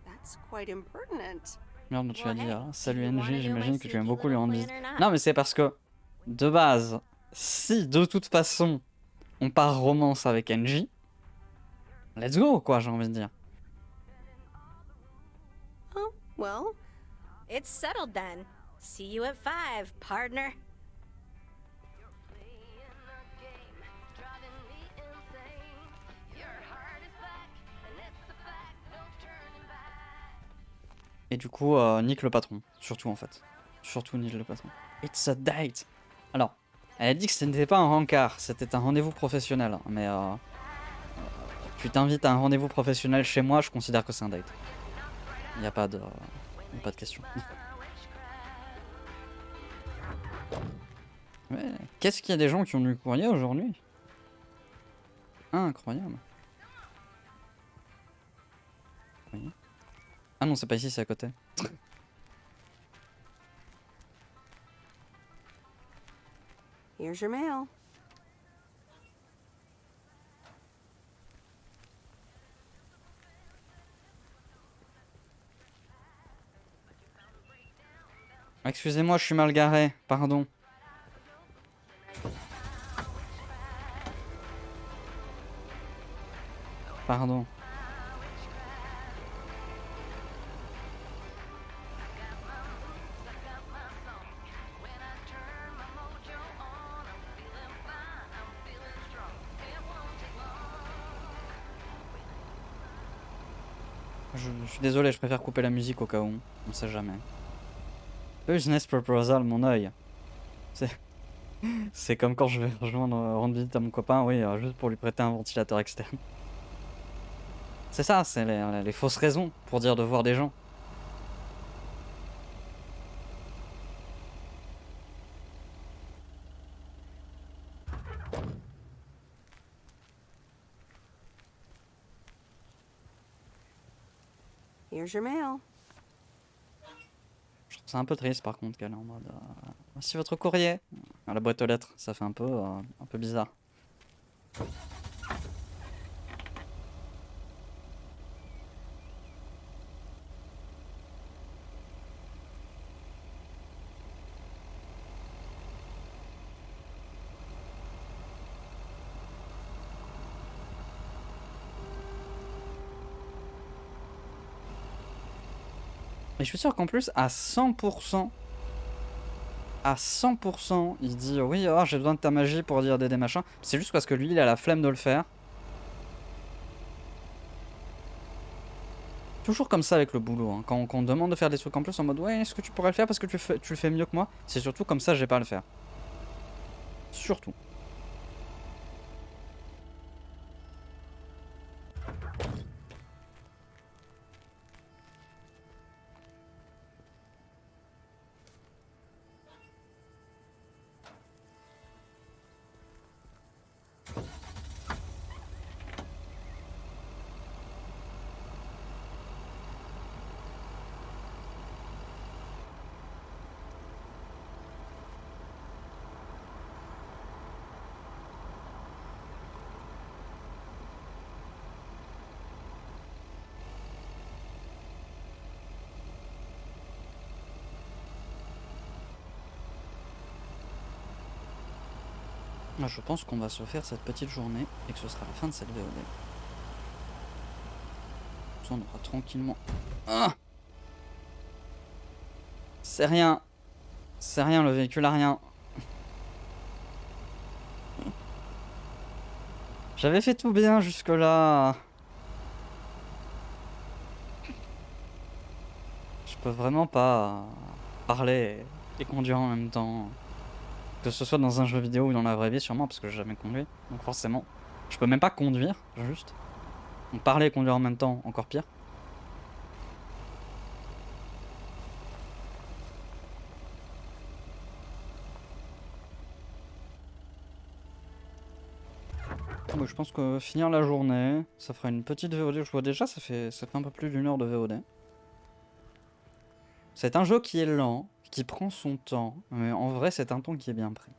That's quite impertinent. Merde, tu vas dire salut NG, j'imagine que tu aimes beaucoup lui rendre visite. Non, mais c'est parce que, de base, si de toute façon on part romance avec NG, let's go, quoi, j'ai envie de dire. Oh, well. It's settled then. See you at 5, partner. Et du coup, nique le patron. Surtout, en fait. Surtout, nique le patron. It's a date. Alors, elle a dit que ce n'était pas un rencard, c'était un rendez-vous professionnel. Mais, tu t'invites à un rendez-vous professionnel chez moi, je considère que c'est un date. Il n'y a pas de question. Ouais. Qu'est-ce qu'il y a des gens qui ont lu le courrier aujourd'hui? Incroyable. Oui. Ah non, c'est pas ici, c'est à côté. Here's your mail. Excusez-moi, je suis mal garé, pardon. Pardon. Je suis désolé, je préfère couper la musique au cas où. On sait jamais. Business proposal, mon œil. C'est comme quand je vais rendre visite à mon copain, oui, juste pour lui prêter un ventilateur externe. C'est ça, c'est les fausses raisons pour dire de voir des gens. Here's your mail. Je trouve ça un peu triste par contre qu'elle est en mode voici votre courrier. À la boîte aux lettres, ça fait un peu bizarre. Et je suis sûr qu'en plus, à 100%, il dit oui, oh, j'ai besoin de ta magie pour dire des machins. C'est juste parce que lui, il a la flemme de le faire. Toujours comme ça avec le boulot. Hein. Quand on demande de faire des trucs en plus, en mode ouais, est-ce que tu pourrais le faire parce que tu le fais mieux que moi? C'est surtout comme ça, j'ai pas à le faire. Surtout. Je pense qu'on va se faire cette petite journée et que ce sera la fin de cette VOD. On aura tranquillement... Ah, c'est rien. C'est rien, le véhicule a rien. J'avais fait tout bien jusque là. Je peux vraiment pas parler et conduire en même temps. Que ce soit dans un jeu vidéo ou dans la vraie vie sûrement, parce que j'ai jamais conduit. Donc forcément, je peux même pas conduire, juste. Donc parler et conduire en même temps, encore pire. Donc je pense que finir la journée, ça fera une petite VOD. Je vois déjà, ça fait un peu plus d'1 heure de VOD. C'est un jeu qui est lent, qui prend son temps, mais en vrai c'est un temps qui est bien pris.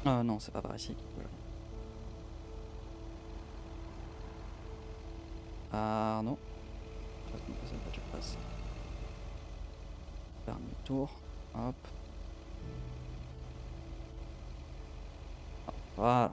Non, c'est pas par ici. Pardon. Cette voiture passe. Faire demi-tour. Hop. Voilà.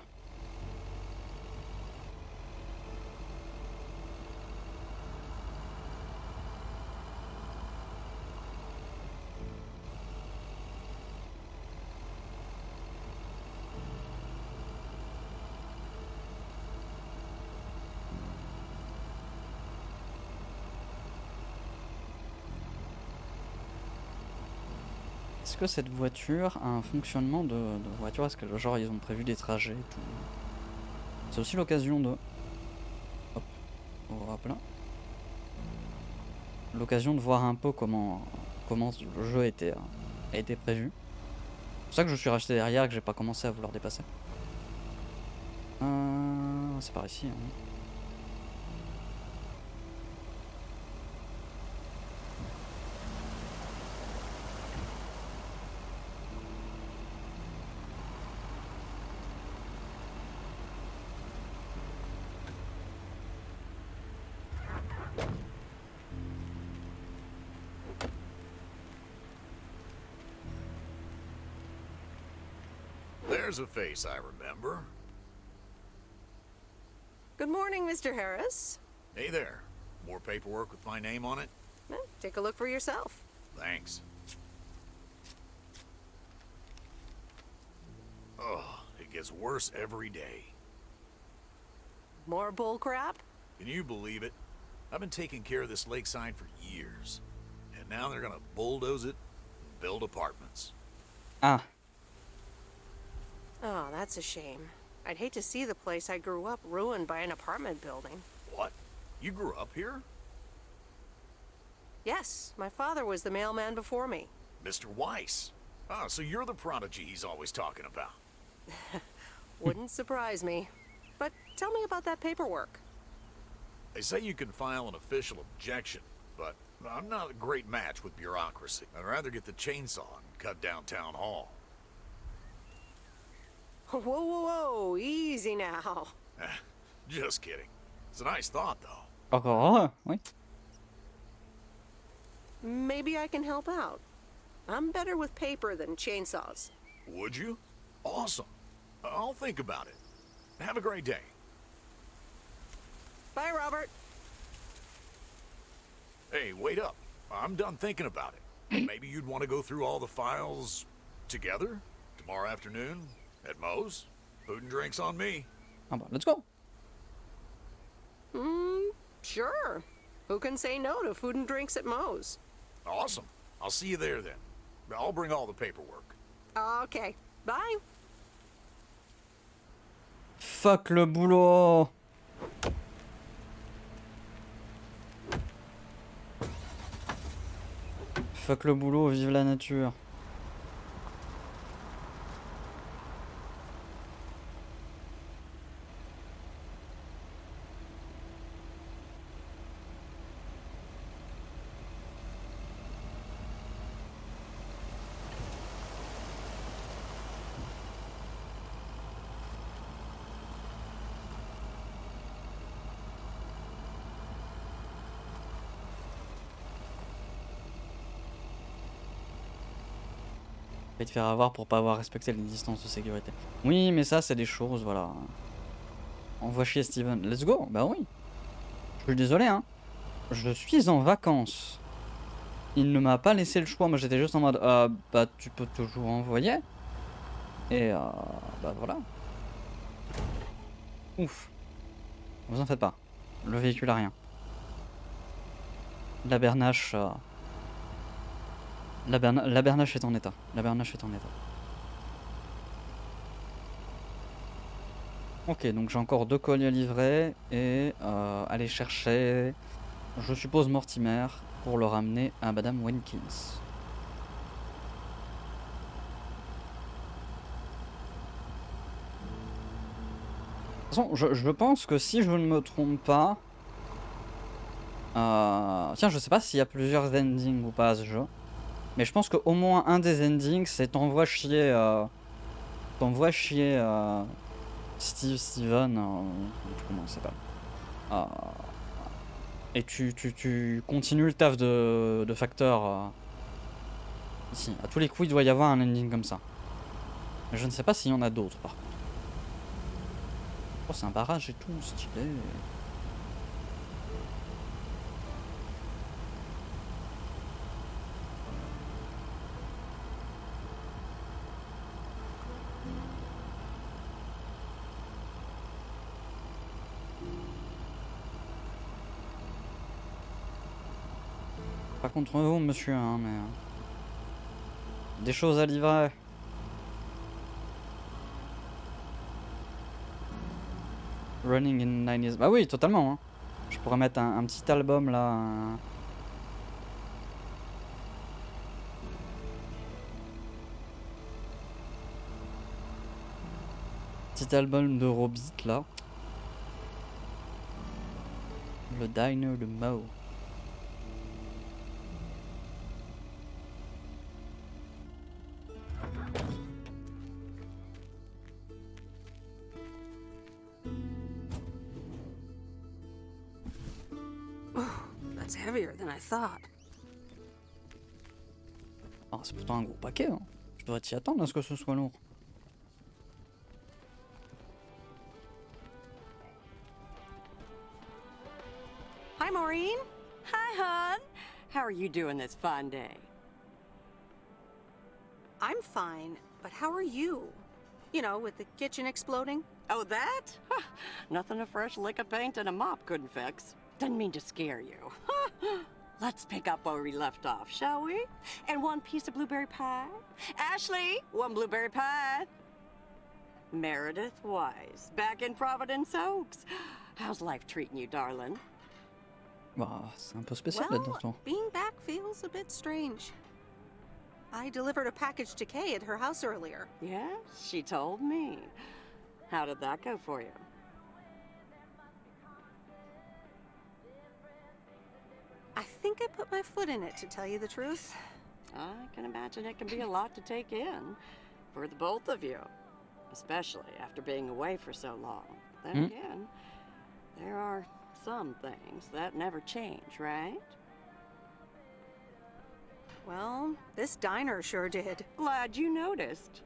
Est-ce que cette voiture a un fonctionnement de voiture? Est-ce que genre ils ont prévu des trajets et tout? C'est aussi l'occasion de... Hop, hop là. L'occasion de voir un peu comment le jeu a été prévu. C'est pour ça que je suis racheté derrière et que j'ai pas commencé à vouloir dépasser. C'est par ici. Hein. There's a face I remember. Good morning, Mr. Harris. Hey there. More paperwork with my name on it? Well, take a look for yourself. Thanks. Oh, it gets worse every day. More bull crap? Can you believe it? I've been taking care of this lakeside for years. And now they're gonna bulldoze it and build apartments. Ah. Oh, that's a shame. I'd hate to see the place I grew up ruined by an apartment building. What? You grew up here? Yes, my father was the mailman before me. Mr. Weiss. Ah, so you're the prodigy he's always talking about. Wouldn't surprise me. But tell me about that paperwork. They say you can file an official objection, but I'm not a great match with bureaucracy. I'd rather get the chainsaw and cut down town hall. Whoa, whoa, whoa, easy now. Just kidding. It's a nice thought, though. Encore, oui. Maybe I can help out. I'm better with paper than chainsaws. Would you? Awesome. I'll think about it. Have a great day. Bye, Robert. Hey, wait up. I'm done thinking about it. Maybe you'd want to go through all the files together? Tomorrow afternoon? At Moe's? Food and drinks on me. Ah bah, let's go. Sure. Who can say no to food and drinks at Moe's? Awesome. I'll see you there then. I'll bring all the paperwork. Okay. Bye. Fuck le boulot. Fuck le boulot, vive la nature. Et te faire avoir pour pas avoir respecté les distances de sécurité. Oui, mais ça, c'est des choses, voilà. Envoie chier Steven. Let's go. Bah oui. Je suis désolé, hein. Je suis en vacances. Il ne m'a pas laissé le choix. Moi, j'étais juste en mode, bah, tu peux toujours envoyer. Et, bah voilà. Ouf. Vous en faites pas. Le véhicule a rien. La bernache... La bernache est en état. La bernache est en état. Ok, donc j'ai encore 2 colis à livrer et aller chercher, je suppose, Mortimer pour le ramener à Madame Watkins. De toute façon, je pense que si je ne me trompe pas... Tiens, je sais pas s'il y a plusieurs endings ou pas à ce jeu. Mais je pense qu'au moins un des endings, c'est t'envoies chier... Steven... comment il s'appelle et tu continues le taf de facteur. Ici, à tous les coups, il doit y avoir un ending comme ça. Mais je ne sais pas s'il y en a d'autres, par contre. Oh, c'est un barrage et tout, stylé. Pas contre vous, monsieur, hein, mais... des choses à livrer. Running in 90s. Bah oui, totalement. Hein. Je pourrais mettre un petit album là. Petit album d'Eurobeat là. Le diner de Moe. That's heavier than I thought. Ah, c'est pourtant un gros paquet. Hein. Je dois t'y attendre à ce que ce soit lourd. Hi, Maureen. Hi, hon. How are you doing this fine day? I'm fine, but how are you? You know, with the kitchen exploding? Oh, that? Huh. Nothing a fresh lick of paint and a mop couldn't fix. Didn't mean to scare you. Let's pick up where we left off, shall we? And one piece of blueberry pie? Ashley, one blueberry pie. Meredith Wise, back in Providence Oaks. How's life treating you, darling? Bah, c'est un peu spécial d'être dans ce temps. Being back feels a bit strange. I delivered a package to Kay at her house earlier. Yes, she told me. How did that go for you? I think I put my foot in it, to tell you the truth. I can imagine it can be a lot to take in for the both of you, especially after being away for so long. Then again, there are some things that never change, right? Well, this diner sure did. Glad you noticed.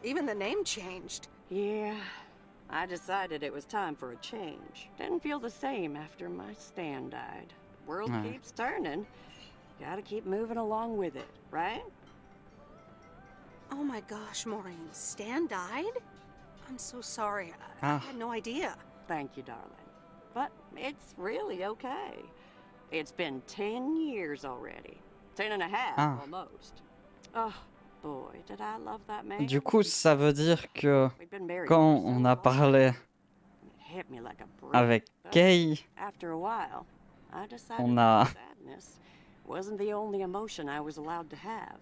Even the name changed. Yeah, I decided it was time for a change. Didn't feel the same after my Stan died. World keeps turning. Gotta keep moving along with it, right? Oh my gosh, Maureen, Stan died? I'm so sorry. I had no idea. Thank you, darling. But it's really okay. It's been 10 years already. 10 and a half, almost. Oh, boy, did I love that man. Du coup, ça veut dire que quand on a parlé avec Kay, After a while, I decided on a... sadness wasn't the only emotion I was allowed to have.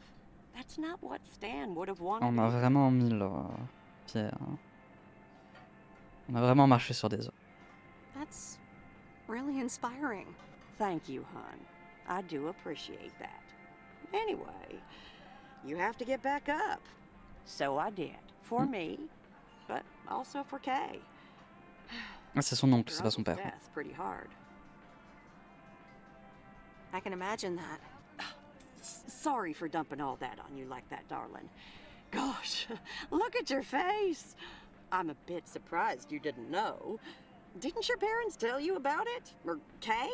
That's not what Stan would have wanted. On a vraiment mis le pied. Hein. On a vraiment marché sur des œufs. That's really inspiring. Thank you, hon. I do appreciate that. Anyway, you have to get back up. So I did. For me, but also for Kay. Ah, c'est son oncle, c'est pas son père. Death pretty hard. I can imagine that. Sorry for dumping all that on you like that, darling. Gosh, look at your face. I'm a bit surprised you didn't know. Didn't your parents tell you about it? Or Kay?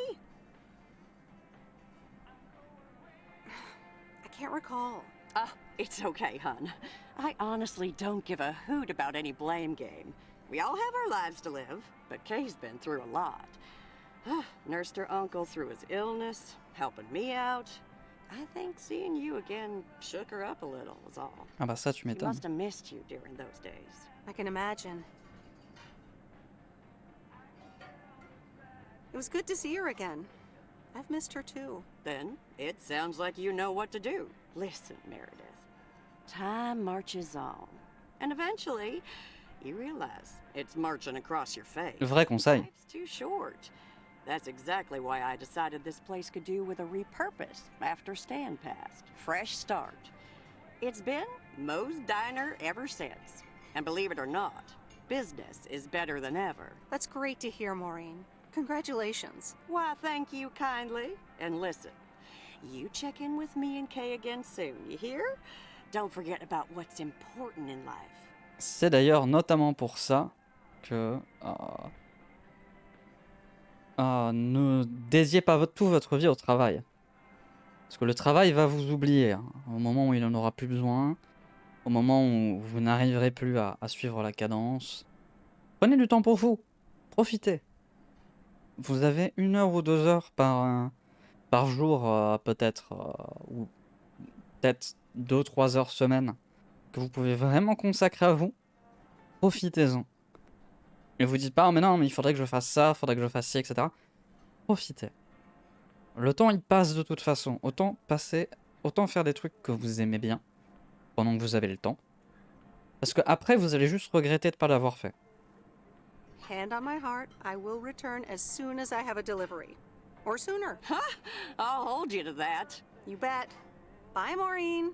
I can't recall. It's okay, hon. I honestly don't give a hoot about any blame game. We all have our lives to live, but Kay's been through a lot. Nursed her uncle through his illness, helping me out. I think seeing you again shook her up a little, was all. Ah bah ça, tu She m'étonnes. must have missed you during those days. I can imagine. It was good to see her again. I've missed her too. Then it sounds like you know what to do. Listen, Meredith. Time marches on. And eventually, you realize it's marching across your face. Le vrai conseil. Life's too short. That's exactly why I decided this place could do with a repurpose after Stan passed. Fresh start. It's been Moe's Diner ever since. And believe it or not, business is better than ever. That's great to hear, Maureen. Congratulations. Why, thank you kindly. And listen, you check in with me and Kay again soon, you hear? Don't forget about what's important in life. C'est d'ailleurs notamment pour ça que ne dédiez pas toute votre vie au travail. Parce que le travail va vous oublier. Hein. Au moment où il n'en aura plus besoin, au moment où vous n'arriverez plus à suivre la cadence. Prenez du temps pour vous. Profitez. Vous avez 1 heure ou 2 heures par jour, peut-être, ou peut-être 2-3 heures semaine, que vous pouvez vraiment consacrer à vous. Profitez-en. Et vous dites pas, oh, mais non, mais il faudrait que je fasse ça, il faudrait que je fasse ci, etc. Profitez. Le temps, il passe de toute façon. Autant faire des trucs que vous aimez bien, pendant que vous avez le temps. Parce que après, vous allez juste regretter de ne pas l'avoir fait. Hand on my heart, I will return as soon as I have a delivery. Or sooner. I'll hold you to that. You bet. Bye, Maureen.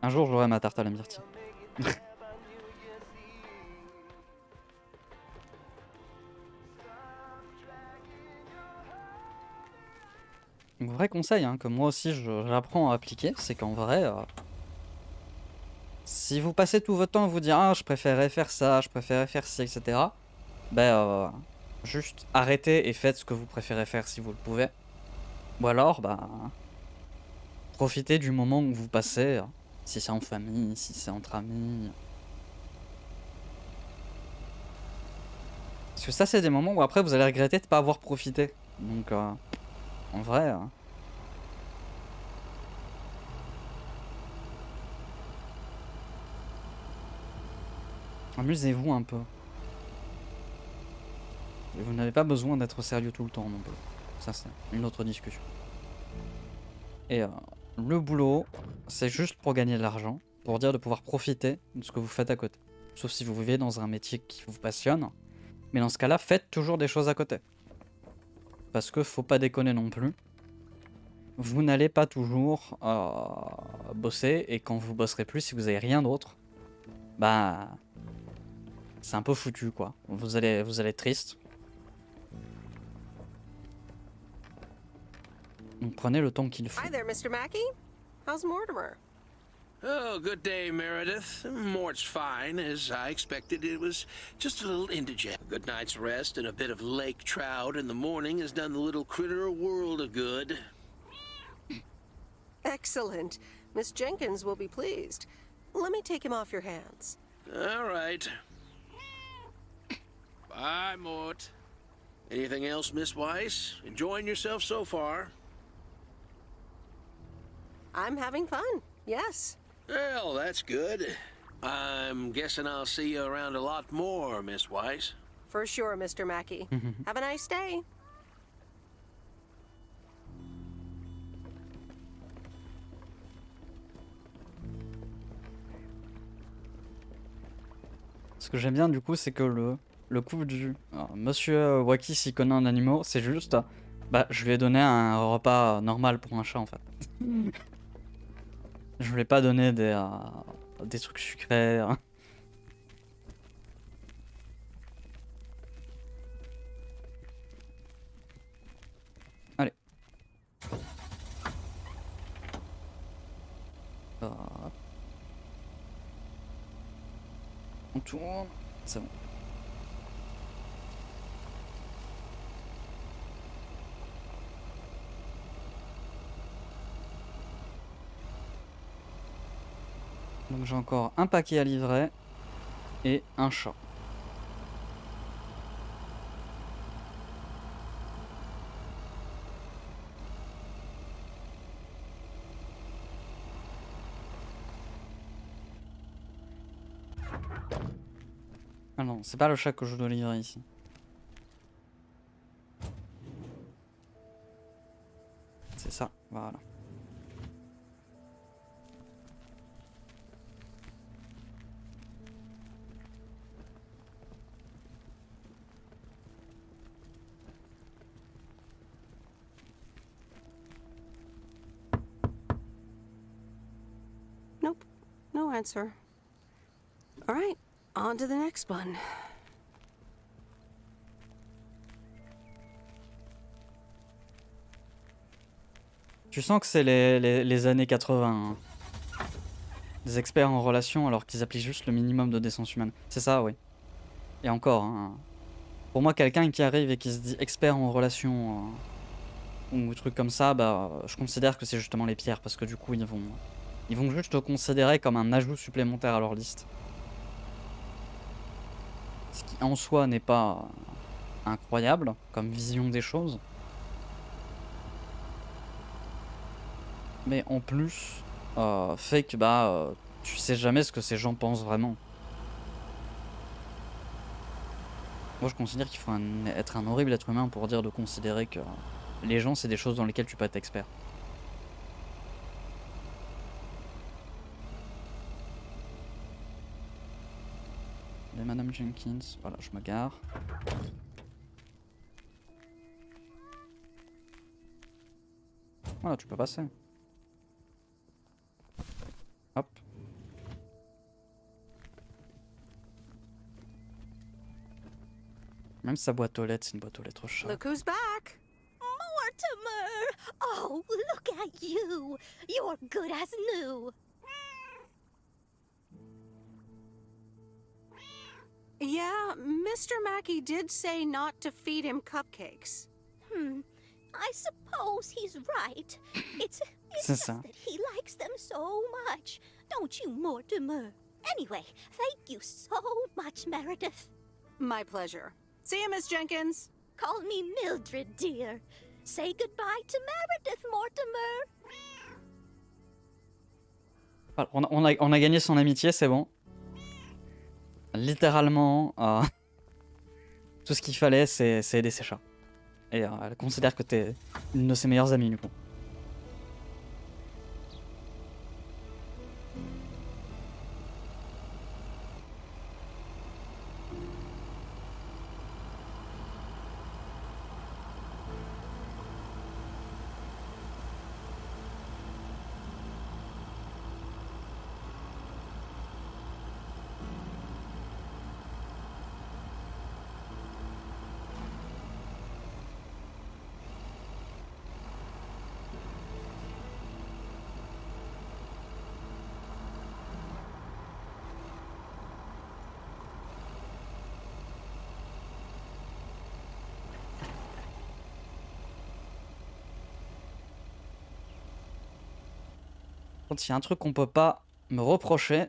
Un jour, j'aurai ma tarte à la myrtille. Un vrai conseil, hein, que moi aussi j'apprends à appliquer, c'est qu'en vrai, si vous passez tout votre temps à vous dire « Ah, je préférais faire ça, je préférais faire ci, etc. » ben juste arrêtez et faites ce que vous préférez faire si vous le pouvez. Ou alors, bah, profitez du moment où vous passez, si c'est en famille, si c'est entre amis. Parce que ça, c'est des moments où après vous allez regretter de ne pas avoir profité. Donc, en vrai... amusez-vous un peu. Et vous n'avez pas besoin d'être sérieux tout le temps non plus. Ça, c'est une autre discussion. Et le boulot, c'est juste pour gagner de l'argent, pour dire de pouvoir profiter de ce que vous faites à côté. Sauf si vous vivez dans un métier qui vous passionne. Mais dans ce cas-là, faites toujours des choses à côté. Parce que faut pas déconner non plus. Vous n'allez pas toujours bosser, et quand vous bosserez plus, si vous avez rien d'autre, bah c'est un peu foutu quoi. Vous allez être triste. Donc prenez le temps qu'il faut. Hi there, Mr. Mackey. How's Mortimer? Oh, good day, Meredith. Mort's fine. As I expected, it was just a little indigent. A good night's rest and a bit of lake trout in the morning has done the little critter a world of good. Excellent. Miss Jenkins will be pleased. Let me take him off your hands. All right. Bye, Mort. Anything else, Miss Weiss? Enjoying yourself so far? I'm having fun, yes. Well, that's good. I'm guessing I'll see you around a lot more, Miss Weiss. For sure, Mr. Mackey. Have a nice day. Ce que j'aime bien du coup, c'est que le coup du Monsieur Wacky s'y connaît en animaux, c'est juste, bah je lui ai donné un repas normal pour un chat en fait. Je lui ai pas donné des trucs sucrés. Allez. Hop. On tourne. C'est bon. Donc j'ai encore un paquet à livrer et un chat. Ah non, c'est pas le chat que je dois livrer ici. C'est ça, voilà. Nope, no answer. All right, on to the next one. Tu sens que c'est les années 80. Hein. Des experts en relations alors qu'ils appliquent juste le minimum de décence humaine. C'est ça, oui. Et encore, hein. Pour moi, quelqu'un qui arrive et qui se dit expert en relations ou trucs comme ça, bah, je considère que c'est justement les pires parce que du coup, ils vont juste te considérer comme un ajout supplémentaire à leur liste. Ce qui en soi n'est pas incroyable comme vision des choses. Mais en plus, fait que bah, tu sais jamais ce que ces gens pensent vraiment. Moi je considère qu'il faut être un horrible être humain pour dire de considérer que les gens c'est des choses dans lesquelles tu peux être expert. Et Madame Jenkins, voilà, je me gare. Voilà, tu peux passer. Hop. Même sa boîte aux lettres, c'est une boîte aux lettres chat. Look who's back. Mortimer! Oh, look at you. You're good as new. Yeah, Mr. Mackey did say not to feed him cupcakes. I suppose he's right. It's C'est just ça. that he likes them so much. Don't you, Mortimer? Anyway, thank you so much, Meredith. My pleasure. See you, Miss Jenkins. Call me Mildred, dear. Say goodbye to Meredith, Mortimer. Voilà, on a gagné son amitié, c'est bon. Littéralement, tout ce qu'il fallait, c'est aider ses chats. Et elle considère que t'es une de ses meilleures amies, du coup. Quand il y a un truc qu'on peut pas me reprocher,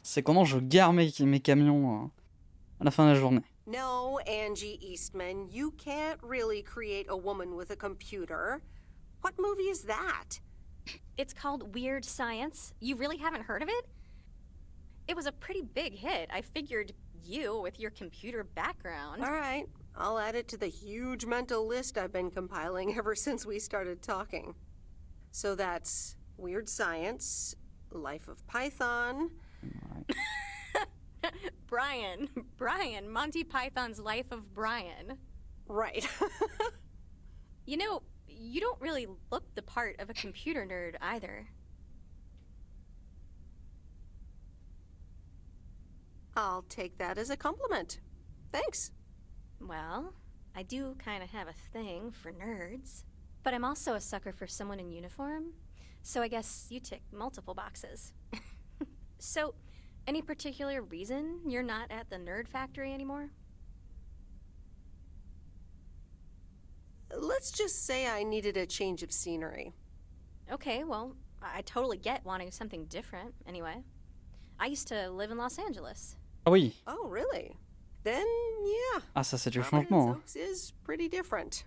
c'est comment je gare mes camions à la fin de la journée. No, Angie Eastman, you can't really create a woman with a computer. What movie is that? It's called Weird Science. You really haven't heard of it? It was a pretty big hit. I figured you, with your computer background. All right, I'll add it to the huge mental list I've been compiling ever since we started talking. So that's Weird Science, Life of Python. Brian, Monty Python's Life of Brian. Right. You know, you don't really look the part of a computer nerd either. I'll take that as a compliment. Thanks. Well, I do kind of have a thing for nerds. But I'm also a sucker for someone in uniform, so I guess you tick multiple boxes. So, any particular reason you're not at the Nerd Factory anymore? Let's just say I needed a change of scenery. Okay, well, I totally get wanting something different, anyway. I used to live in Los Angeles. Ah oui. Oh, really? Then, yeah. Ah, ça c'est du Providence changement. Oaks is pretty different.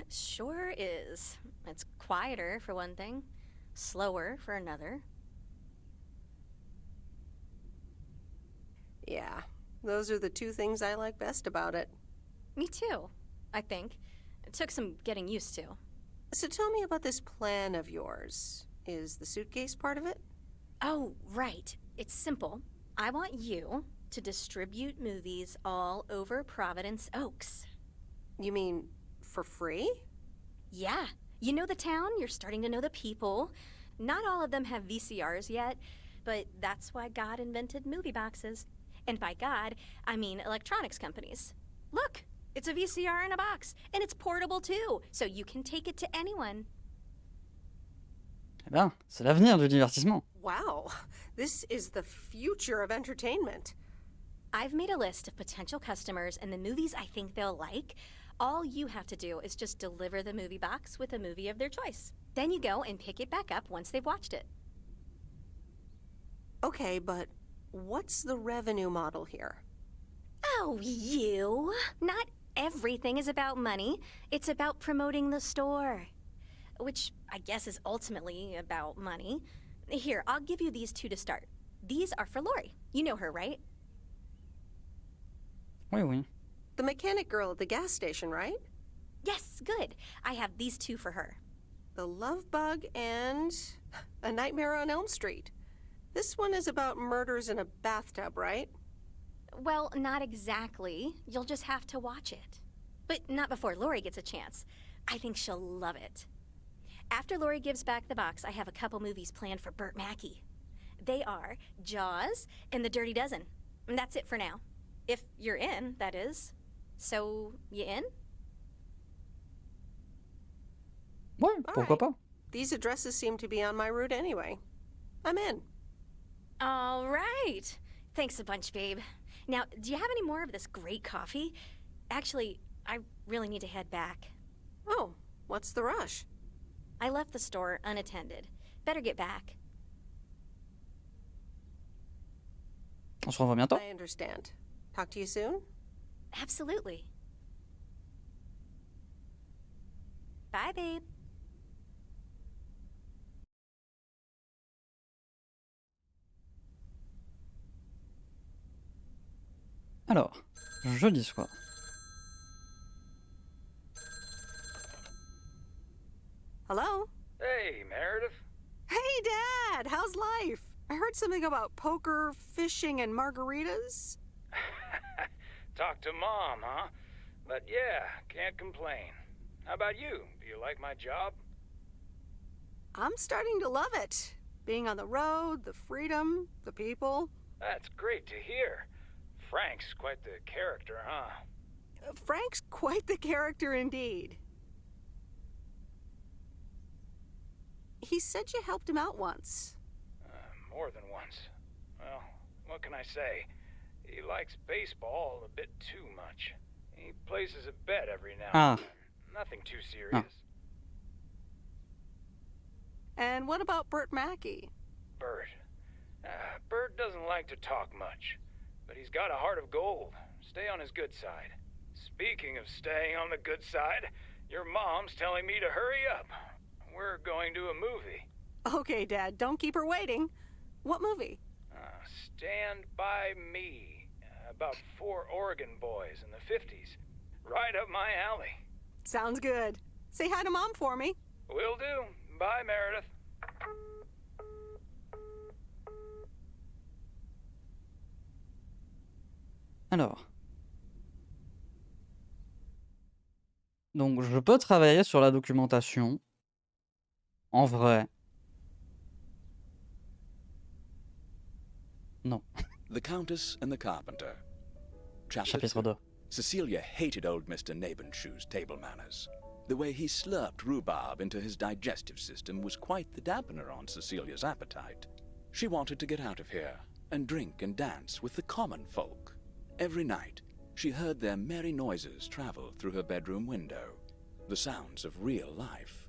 Sure is. It's quieter, for one thing. Slower, for another. Yeah, those are the two things I like best about it. Me too, I think. It took some getting used to. So tell me about this plan of yours. Is the suitcase part of it? Oh, right. It's simple. I want you to distribute movies all over Providence Oaks. You mean for free? Yeah. You know the town, you're starting to know the people. Not all of them have VCRs yet, but that's why God invented movie boxes. And by God, I mean electronics companies. Look, it's a VCR in a box, and it's portable too, so you can take it to anyone. Eh bien, c'est l'avenir du divertissement. Wow, this is the future of entertainment. I've made a list of potential customers and the movies I think they'll like. All you have to do is just deliver the movie box with a movie of their choice. Then you go and pick it back up once they've watched it. Okay, but what's the revenue model here? Oh, you! Not everything is about money. It's about promoting the store. Which I guess is ultimately about money. Here, I'll give you these two to start. These are for Lori. You know her, right? Oui, oui. The mechanic girl at the gas station, right? Yes, good. I have these two for her. The Love Bug and A Nightmare on Elm Street. This one is about murders in a bathtub, right? Well, not exactly. You'll just have to watch it. But not before Lori gets a chance. I think she'll love it. After Lori gives back the box, I have a couple movies planned for Burt Mackey. They are Jaws and The Dirty Dozen. And that's it for now. If you're in, that is. So, you in? Ouais, pourquoi pas? These addresses seem to be on my route anyway. I'm in. All right. Thanks a bunch, babe. Now, do you have any more of this great coffee? Actually, I really need to head back. Oh, what's the rush? I left the store unattended. Better get back. On se revoit bientôt. I understand. Talk to you soon? Absolutely. Bye, babe. Alors, jeudi soir. Hello? Hey, Meredith. Hey, Dad! How's life? I heard something about poker, fishing, and margaritas. Talk to Mom, huh? But yeah, can't complain. How about you? Do you like my job? I'm starting to love it. Being on the road, the freedom, the people. That's great to hear. Frank's quite the character, huh? Frank's quite the character indeed. He said you helped him out once. More than once. Well, what can I say? He likes baseball a bit too much. He places a bet every now and then. Nothing too serious. And what about Bert Mackey? Bert. Bert doesn't like to talk much, but he's got a heart of gold. Stay on his good side. Speaking of staying on the good side, your mom's telling me to hurry up. We're going to a movie. Okay, Dad, don't keep her waiting. What movie? Stand By Me. About 4 Oregon boys in the 50s. Right up my alley. Sounds good. Say hi to Mom for me. Will do. Bye, Meredith. Alors. Donc, je peux travailler sur la documentation. En vrai. Non. The Countess and the Carpenter. Chapitre 2. Cecilia hated old Mr. Nabenshoe's table manners. The way he slurped rhubarb into his digestive system was quite the dampener on Cecilia's appetite. She wanted to get out of here and drink and dance with the common folk. Every night, she heard their merry noises travel through her bedroom window, the sounds of real life.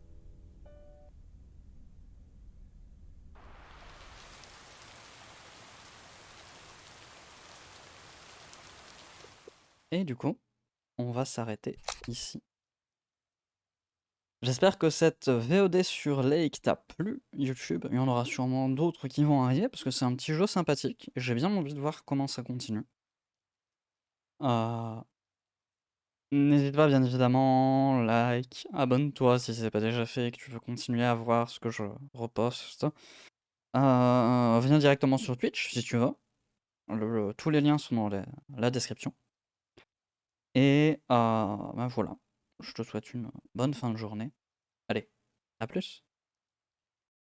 Et du coup, on va s'arrêter ici. J'espère que cette VOD sur Lake t'a plu, YouTube. Il y en aura sûrement d'autres qui vont arriver, parce que c'est un petit jeu sympathique. Et j'ai bien envie de voir comment ça continue. N'hésite pas, bien évidemment, like, abonne-toi si c'est pas déjà fait et que tu veux continuer à voir ce que je reposte. Viens directement sur Twitch, si tu veux. Tous les liens sont dans la description. Et ben voilà, je te souhaite une bonne fin de journée. Allez, à plus.